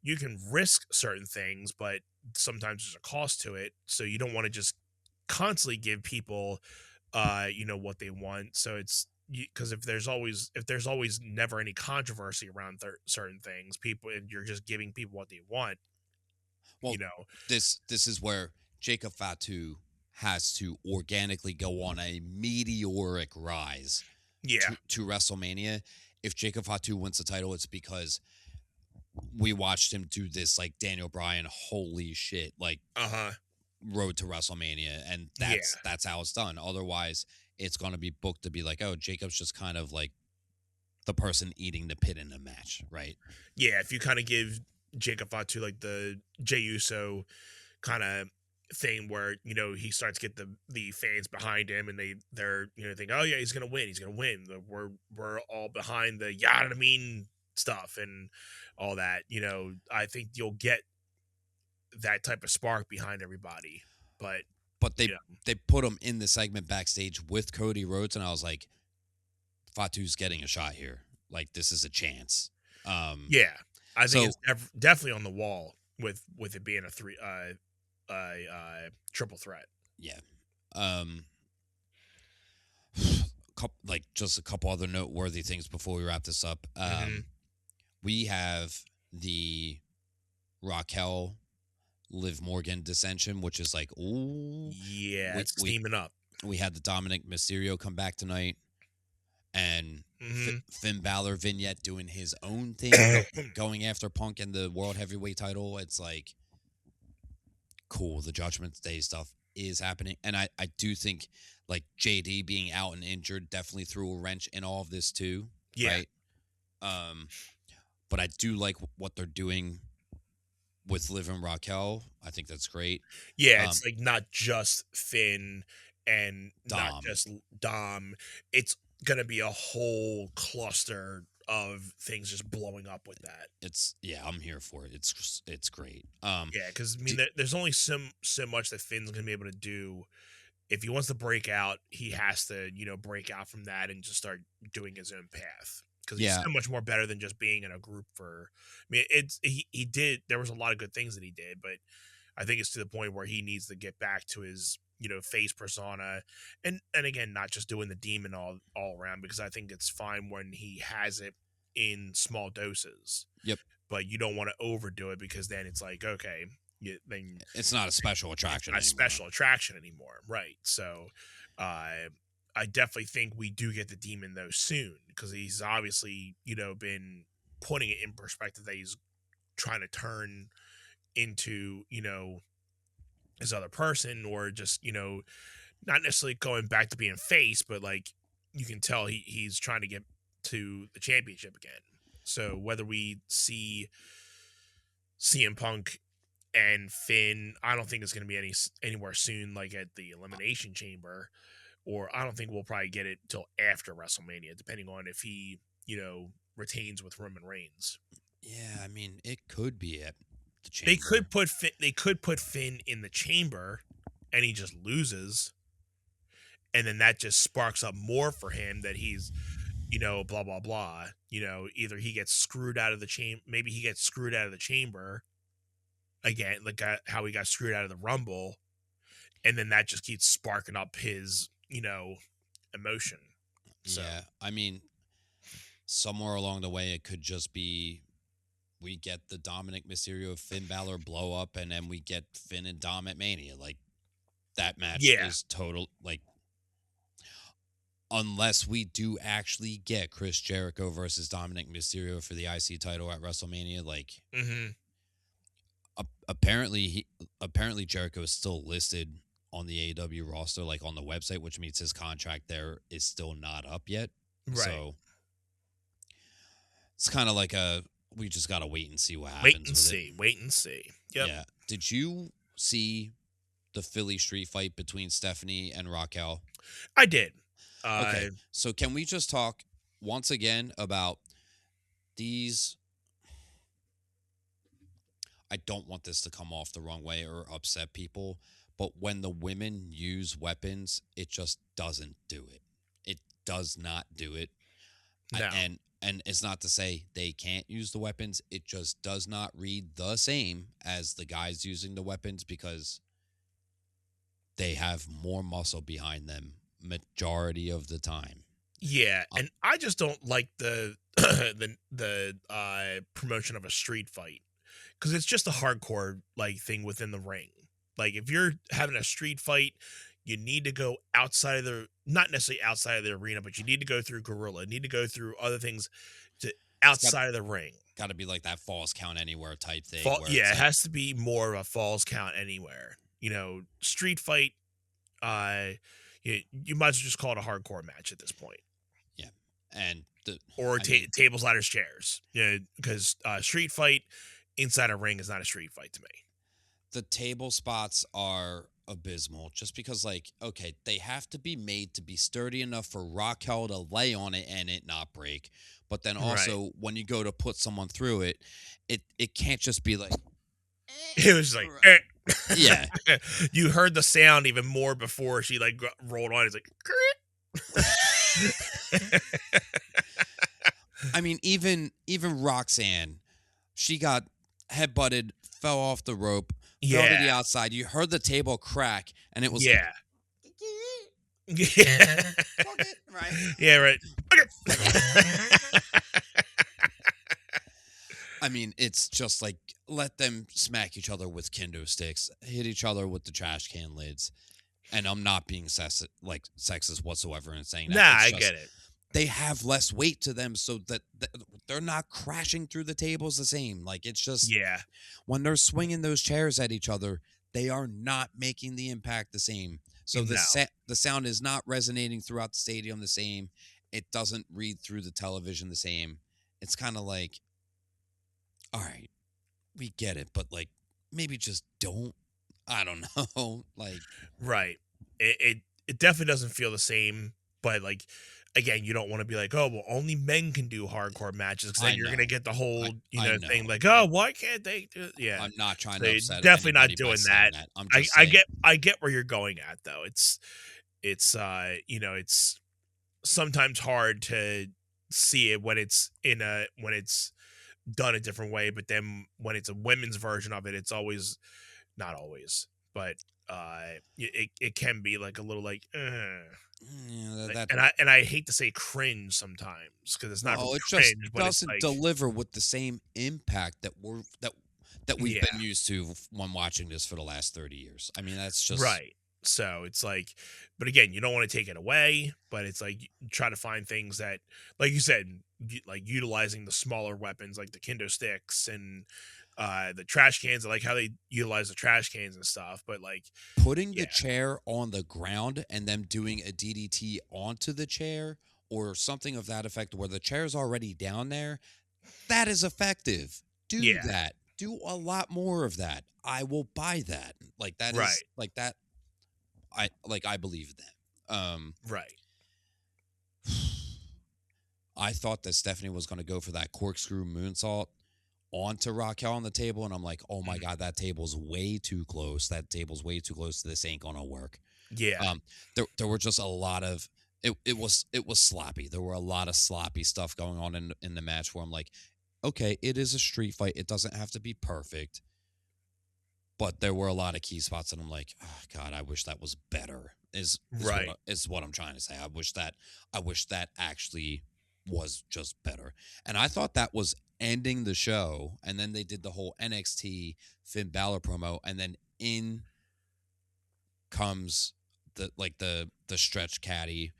[SPEAKER 3] you can risk certain things, but sometimes there's a cost to it. So you don't want to just constantly give people, what they want. So it's, because if there's always never any controversy around certain things, people, and you're just giving people what they want,
[SPEAKER 1] Well,
[SPEAKER 3] you know.
[SPEAKER 1] this is where Jacob Fatu has to organically go on a meteoric rise
[SPEAKER 3] Yeah.
[SPEAKER 1] to WrestleMania. If Jacob Fatu wins the title, it's because we watched him do this like Daniel Bryan, holy shit, like road to WrestleMania, and that's how it's done. Otherwise, it's gonna be booked to be like, oh, Jacob's just kind of like the person eating the pit in the match, right?
[SPEAKER 3] Yeah, if you kind of give Jacob Fatu like the Jey Uso kind of thing where, you know, he starts to get the fans behind him, and they're you know, think, oh yeah, he's gonna win, we're all behind the yada mean stuff and all that, you know. I think you'll get that type of spark behind everybody. But
[SPEAKER 1] they
[SPEAKER 3] you know,
[SPEAKER 1] they put him in the segment backstage with Cody Rhodes, and I was like, Fatu's getting a shot here, like this is a chance.
[SPEAKER 3] yeah, I think it's definitely on the wall with it being a triple threat.
[SPEAKER 1] Yeah. Like just a couple other noteworthy things before we wrap this up. We have the Raquel Liv Morgan dissension, which is like, ooh,
[SPEAKER 3] yeah, it's steaming up.
[SPEAKER 1] We had the Dominic Mysterio come back tonight, and Finn Balor vignette doing his own thing, going after Punk and the World Heavyweight title. It's like, cool. The Judgment Day stuff is happening, and I do think like JD being out and injured definitely threw a wrench in all of this too.
[SPEAKER 3] Yeah.
[SPEAKER 1] Right. But I do like what they're doing with Liv and Raquel. I think that's great.
[SPEAKER 3] Yeah, it's like not just Finn and
[SPEAKER 1] Dom.
[SPEAKER 3] not just Dom. It's gonna be a whole cluster of things just blowing up with that.
[SPEAKER 1] I'm here for it. It's great.
[SPEAKER 3] Yeah, because I mean, there's only so much that Finn's gonna be able to do. If he wants to break out, he has to, you know, break out from that and just start doing his own path. Because he's so much more better than just being in a group for. I mean, he did. There was a lot of good things that he did, but I think it's to the point where he needs to get back to his, you know, face persona, and again, not just doing the demon all around, because I think it's fine when he has it in small doses.
[SPEAKER 1] Yep.
[SPEAKER 3] But you don't want to overdo it, because then it's like, okay, then
[SPEAKER 1] it's not a special attraction.
[SPEAKER 3] It's not a special attraction anymore, right? So, I definitely think we do get the demon though soon, because he's obviously, you know, been putting it in perspective that he's trying to turn into, you know, his other person, or just, you know, not necessarily going back to being face, but like you can tell he's trying to get to the championship again. So whether we see CM Punk and Finn, I don't think it's going to be anywhere soon, like at the Elimination Chamber, or I don't think we'll probably get it till after WrestleMania, depending on if he, you know, retains with Roman Reigns.
[SPEAKER 1] Yeah, I mean, it could be at the Chamber.
[SPEAKER 3] They could put Finn in the Chamber, and he just loses, and then that just sparks up more for him, that he's, you know, blah blah blah. You know, either he gets screwed out of the chamber, maybe he gets screwed out of the Chamber again, like how he got screwed out of the Rumble, and then that just keeps sparking up his, you know, emotion. So.
[SPEAKER 1] Yeah, I mean, somewhere along the way, it could just be we get the Dominic Mysterio Finn Balor blow up, and then we get Finn and Dom at Mania. Like, that match is total, like, unless we do actually get Chris Jericho versus Dominic Mysterio for the IC title at WrestleMania, like, apparently Jericho is still listed on the AEW roster, like on the website, which means his contract there is still not up yet. Right. So it's kind of like we just got to wait and see what happens.
[SPEAKER 3] Wait and see. Yep.
[SPEAKER 1] Yeah. Did you see the Philly street fight between Stephanie and Raquel?
[SPEAKER 3] I did.
[SPEAKER 1] Okay. So can we just talk once again about these? I don't want this to come off the wrong way or upset people, but when the women use weapons, it just doesn't do it. It does not do it.
[SPEAKER 3] No.
[SPEAKER 1] And it's not to say they can't use the weapons. It just does not read the same as the guys using the weapons, because they have more muscle behind them majority of the time.
[SPEAKER 3] Yeah,
[SPEAKER 1] Um,
[SPEAKER 3] and I just don't like the the promotion of a street fight because it's just a hardcore like thing within the ring. Like if you're having a street fight, you need to go outside of the not necessarily outside of the arena, but you need to go through gorilla, need to go through other things to
[SPEAKER 1] it's
[SPEAKER 3] outside of the ring.
[SPEAKER 1] got to be like that falls count anywhere type thing where
[SPEAKER 3] Yeah,
[SPEAKER 1] it's
[SPEAKER 3] it
[SPEAKER 1] like,
[SPEAKER 3] has to be more of a falls count anywhere. Street fight. Uh, you might as well just call it a hardcore match at this point,
[SPEAKER 1] yeah. And
[SPEAKER 3] or
[SPEAKER 1] I mean,
[SPEAKER 3] tables, ladders, chairs. Yeah, because street fight inside a ring is not a street fight to me.
[SPEAKER 1] the table spots are abysmal just because, like, okay, they have to be made to be sturdy enough for Raquel to lay on it and it not break. But then
[SPEAKER 3] Right.
[SPEAKER 1] also when you go to put someone through it, it can't just be like,
[SPEAKER 3] It was like,
[SPEAKER 1] yeah.
[SPEAKER 3] You heard the sound even more before she like rolled on. It's like,
[SPEAKER 1] I mean, even Roxanne, she got headbutted, fell off the rope, fell to the
[SPEAKER 3] yeah,
[SPEAKER 1] outside. You heard the table crack, and it was
[SPEAKER 3] yeah, yeah,
[SPEAKER 1] like, right?
[SPEAKER 3] yeah, right.
[SPEAKER 1] I mean, it's just like let them smack each other with kendo sticks, hit each other with the trash can lids. And I'm not being sexist whatsoever in saying that.
[SPEAKER 3] Nah,
[SPEAKER 1] It's
[SPEAKER 3] I
[SPEAKER 1] just,
[SPEAKER 3] get it.
[SPEAKER 1] they have less weight to them so that they're not crashing through the tables the same. Like, it's just
[SPEAKER 3] Yeah,
[SPEAKER 1] when they're swinging those chairs at each other, they are not making the impact the same. So
[SPEAKER 3] No.
[SPEAKER 1] the sound is not resonating throughout the stadium the same. It doesn't read through the television the same. It's kind of like, all right, we get it, but like maybe just don't. I don't know. Like,
[SPEAKER 3] right. It definitely doesn't feel the same, but like again, you don't want to be like, oh well, only men can do hardcore matches because then
[SPEAKER 1] I
[SPEAKER 3] you're
[SPEAKER 1] know.
[SPEAKER 3] gonna get the whole
[SPEAKER 1] I
[SPEAKER 3] thing
[SPEAKER 1] know.
[SPEAKER 3] like, oh, why can't they do it? Yeah,
[SPEAKER 1] I'm not trying
[SPEAKER 3] so
[SPEAKER 1] to
[SPEAKER 3] you're
[SPEAKER 1] upset
[SPEAKER 3] definitely not
[SPEAKER 1] anybody by
[SPEAKER 3] doing
[SPEAKER 1] saying
[SPEAKER 3] that.
[SPEAKER 1] I'm
[SPEAKER 3] I
[SPEAKER 1] just
[SPEAKER 3] I
[SPEAKER 1] saying.
[SPEAKER 3] get where you're going at though. It's sometimes hard to see it when it's when it's done a different way, but then when it's a women's version of it, it's always not always, but it can be like a little like,
[SPEAKER 1] Yeah,
[SPEAKER 3] like,
[SPEAKER 1] that
[SPEAKER 3] and I hate to say cringe sometimes because it's not
[SPEAKER 1] well,
[SPEAKER 3] really
[SPEAKER 1] it just
[SPEAKER 3] cringe, but it's
[SPEAKER 1] doesn't
[SPEAKER 3] like
[SPEAKER 1] deliver with the same impact that we've
[SPEAKER 3] yeah,
[SPEAKER 1] been used to when watching this for the last 30 years. I mean, that's just
[SPEAKER 3] right. So it's like, but again, you don't want to take it away, but it's like you try to find things that, like you said, like utilizing the smaller weapons like the kendo sticks and the trash cans. I like how they utilize the trash cans and stuff, but like,
[SPEAKER 1] putting
[SPEAKER 3] yeah,
[SPEAKER 1] the chair on the ground and them doing a DDT onto the chair or something of that effect where the chair's already down there, that is effective. Do
[SPEAKER 3] yeah,
[SPEAKER 1] that. Do a lot more of that. I will buy that. Like that
[SPEAKER 3] right,
[SPEAKER 1] is like that I believe that.
[SPEAKER 3] right,
[SPEAKER 1] I thought that Stephanie was going to go for that corkscrew moonsault onto Raquel on the table, and I'm like, oh my
[SPEAKER 3] mhm,
[SPEAKER 1] god, that table's way too close. That table's way too close. This ain't gonna work.
[SPEAKER 3] yeah,
[SPEAKER 1] There were just a lot of it was sloppy. There were a lot of sloppy stuff going on in the match where I'm like, okay, it is a street fight. It doesn't have to be perfect, but there were a lot of key spots, and I'm like, oh, God, I wish that was better.
[SPEAKER 3] right,
[SPEAKER 1] Is what I'm trying to say. I wish that actually was just better. And I thought that was ending the show, and then they did the whole NXT Finn Balor promo, and then in comes the stretch caddy,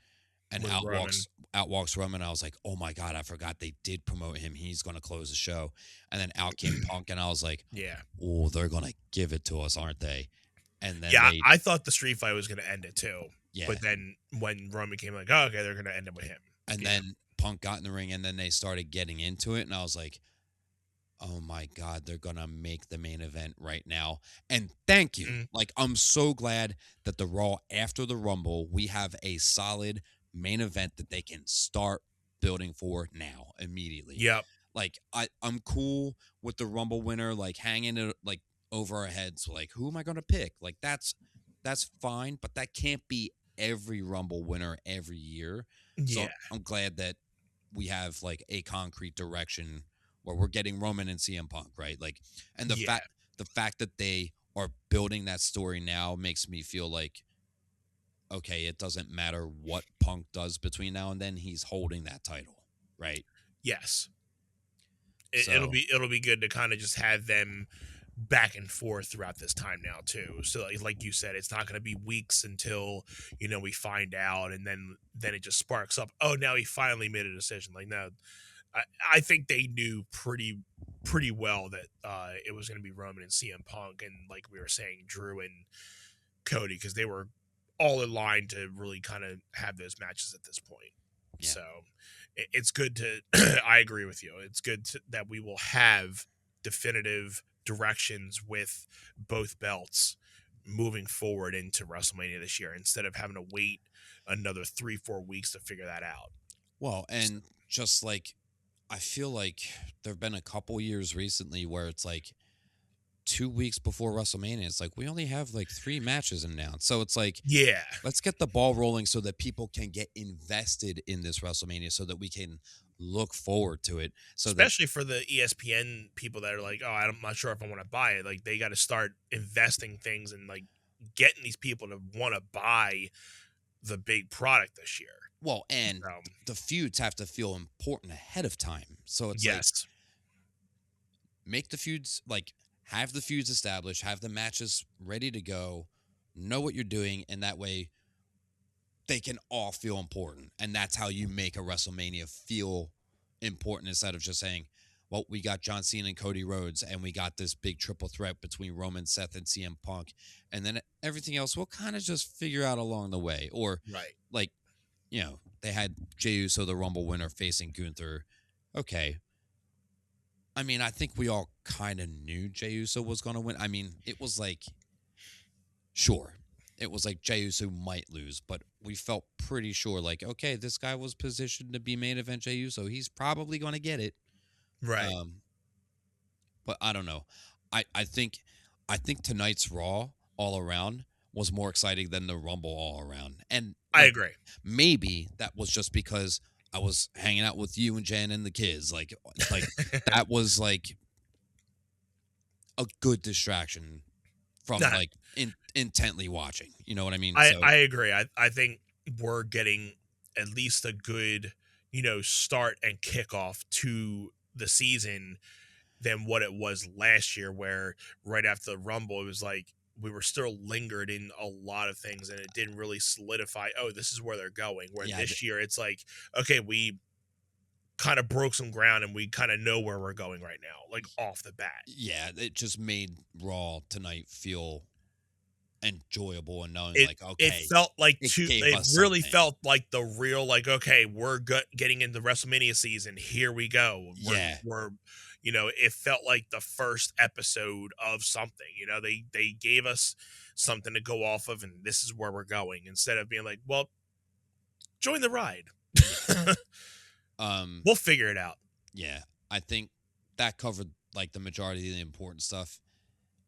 [SPEAKER 1] and
[SPEAKER 3] with Roman,
[SPEAKER 1] out walks Roman. I was like, oh my god, I forgot they did promote him. He's gonna close the show. And then out came Punk, and I was like,
[SPEAKER 3] yeah,
[SPEAKER 1] oh, they're gonna give it to us, aren't they? And then
[SPEAKER 3] yeah.
[SPEAKER 1] they
[SPEAKER 3] I thought the street fight was gonna end it too,
[SPEAKER 1] yeah.
[SPEAKER 3] but then when Roman came, like, oh, okay, they're gonna end it with him.
[SPEAKER 1] And
[SPEAKER 3] Yeah.
[SPEAKER 1] then Punk got in the ring, and then they started getting into it, and I was like, oh my god, they're gonna make the main event right now. And thank you.
[SPEAKER 3] Mhm.
[SPEAKER 1] Like, I'm so glad that the Raw after the Rumble, we have a solid main event that they can start building for now immediately.
[SPEAKER 3] Yep.
[SPEAKER 1] Like, I'm cool with the Rumble winner like hanging it like over our heads. Like, who am I gonna pick? Like, that's fine, but that can't be every Rumble winner every year. So
[SPEAKER 3] Yeah.
[SPEAKER 1] I'm glad that we have like a concrete direction where we're getting Roman and CM Punk, right? Like, and
[SPEAKER 3] Yeah.
[SPEAKER 1] the fact that they are building that story now makes me feel like, okay, it doesn't matter what Punk does between now and then, he's holding that title, right?
[SPEAKER 3] Yes.
[SPEAKER 1] So,
[SPEAKER 3] It'll be good to kind of just have them back and forth throughout this time now too. So like you said, it's not going to be weeks until we find out, and then it just sparks up. Oh, now he finally made a decision. Like, no, I think they knew pretty well that it was going to be Roman and CM Punk, and like we were saying, Drew and Cody, because they were all in line to really kind of have those matches at this point.
[SPEAKER 1] yeah.
[SPEAKER 3] So it's good to. I agree with you. It's good that we will have definitive directions with both belts moving forward into WrestleMania this year, instead of having to wait another 3-4 weeks to figure that out.
[SPEAKER 1] Well, and just like, I feel like there have been a couple years recently where it's like 2 weeks before WrestleMania, it's like we only have like 3 matches announced. So it's like,
[SPEAKER 3] Yeah.
[SPEAKER 1] let's get the ball rolling so that people can get invested in this WrestleMania, so that we can look forward to it. So
[SPEAKER 3] especially for the ESPN people that are like, oh, I'm not sure if I want to buy it. Like, they got to start investing things and like getting these people to want to buy the big product this year.
[SPEAKER 1] well, and the feuds have to feel important ahead of time. So it's like,
[SPEAKER 3] yes,
[SPEAKER 1] make the feuds, like, have the feuds established, have the matches ready to go, know what you're doing, and that way they can all feel important. And that's how you make a WrestleMania feel important, instead of just saying, well, we got John Cena and Cody Rhodes, and we got this big triple threat between Roman, Seth, and CM Punk, and then everything else we'll kind of just figure out along the way. Or
[SPEAKER 3] right.
[SPEAKER 1] like, they had Jey Uso, the Rumble winner, facing Gunther. Okay. I mean, I think we all kind of knew Jey Uso was going to win. I mean, it was like, sure, it was like Jey Uso might lose, but we felt pretty sure, like, okay, this guy was positioned to be main event Jey Uso. He's probably going to get it.
[SPEAKER 3] Right.
[SPEAKER 1] But I don't know. I think tonight's Raw all around was more exciting than the Rumble all around. And
[SPEAKER 3] I agree.
[SPEAKER 1] Maybe that was just because I was hanging out with you and Jen and the kids. Like that was like a good distraction from like intently watching. You know what I mean?
[SPEAKER 3] I agree. I think we're getting at least a good, start and kickoff to the season than what it was last year, where right after the Rumble, it was like we were still lingered in a lot of things, and it didn't really solidify, oh, this is where they're going. Where this year, it's like, okay, we kind of broke some ground, and we kind of know where we're going right now, like off the bat.
[SPEAKER 1] Yeah, it just made Raw tonight feel enjoyable, and knowing like, okay,
[SPEAKER 3] it felt like it really
[SPEAKER 1] something.
[SPEAKER 3] felt like the real, like, okay, we're getting into WrestleMania season, here we go. We're it felt like the first episode of something. They gave us something to go off of, and this is where we're going, instead of being like, well, join the ride. We'll figure it out.
[SPEAKER 1] Yeah, I think that covered like the majority of the important stuff,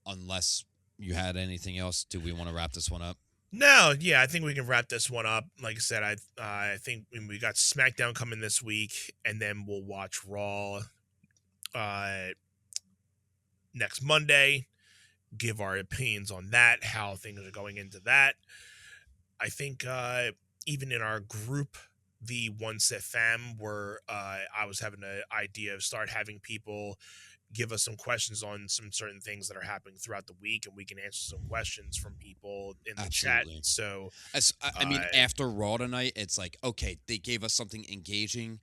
[SPEAKER 1] unless you had anything else. Do we want to wrap this one up?
[SPEAKER 3] No, yeah, I think we can wrap this one up. Like I said, I think we got SmackDown coming this week, and then we'll watch Raw next Monday, give our opinions on that, how things are going into that. I think even in our group, the One Set Fam, where I was having an idea of start having people give us some questions on some certain things that are happening throughout the week, and we can answer some questions from people in the chat. So
[SPEAKER 1] I mean, after Raw tonight, it's like, okay, they gave us something engaging.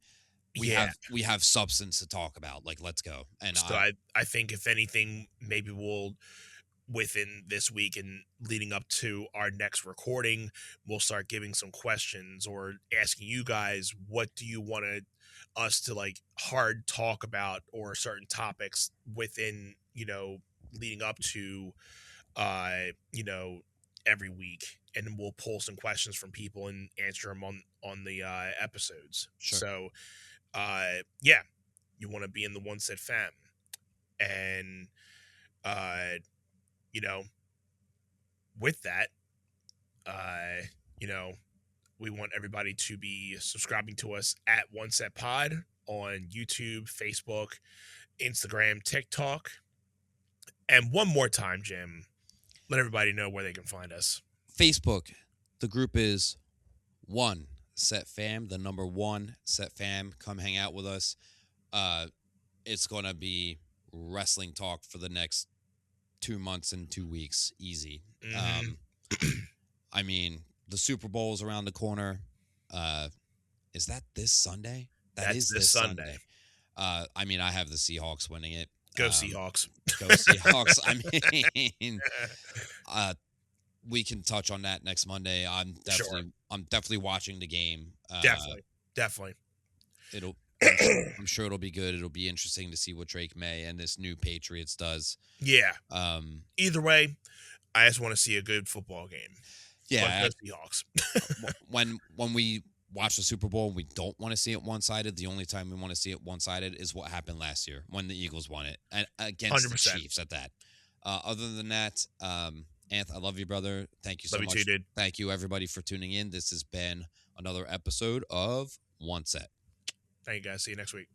[SPEAKER 1] We have substance to talk about. Like, let's go. And
[SPEAKER 3] so I think if anything, maybe we'll, within this week and leading up to our next recording, we'll start giving some questions or asking you guys, what do you want us to like hard talk about, or certain topics within, leading up to, every week, and we'll pull some questions from people and answer them on the episodes.
[SPEAKER 1] Sure.
[SPEAKER 3] So, you want to be in the One Set Fam, and, with that, we want everybody to be subscribing to us at One Set Pod on YouTube, Facebook, Instagram, TikTok. And one more time, Jim, let everybody know where they can find us.
[SPEAKER 1] Facebook, The group is one Set Fam, the number one Set Fam. Come hang out with us. It's going to be wrestling talk for the next 2 months and 2 weeks. Easy. I mean, the Super Bowl is around the corner. Is that this Sunday?
[SPEAKER 3] That's this Sunday.
[SPEAKER 1] I mean, I have the Seahawks winning it.
[SPEAKER 3] Go Seahawks.
[SPEAKER 1] Go Seahawks. I mean, we can touch on that next Monday. I'm definitely watching the game.
[SPEAKER 3] Definitely.
[SPEAKER 1] I'm sure it'll be good. It'll be interesting to see what Drake May and this new Patriots does.
[SPEAKER 3] Yeah. Either way, I just want to see a good football game.
[SPEAKER 1] Yeah.
[SPEAKER 3] Seahawks.
[SPEAKER 1] when we watch the Super Bowl, we don't want to see it one-sided. The only time we want to see it one-sided is what happened last year when the Eagles won it and against 100%. The Chiefs at that. Other than that, Anth, I love you, brother. Thank you so much.
[SPEAKER 3] Love you too, dude.
[SPEAKER 1] Thank you, everybody, for tuning in. This has been another episode of One Set.
[SPEAKER 3] Thank you, guys. See you next week.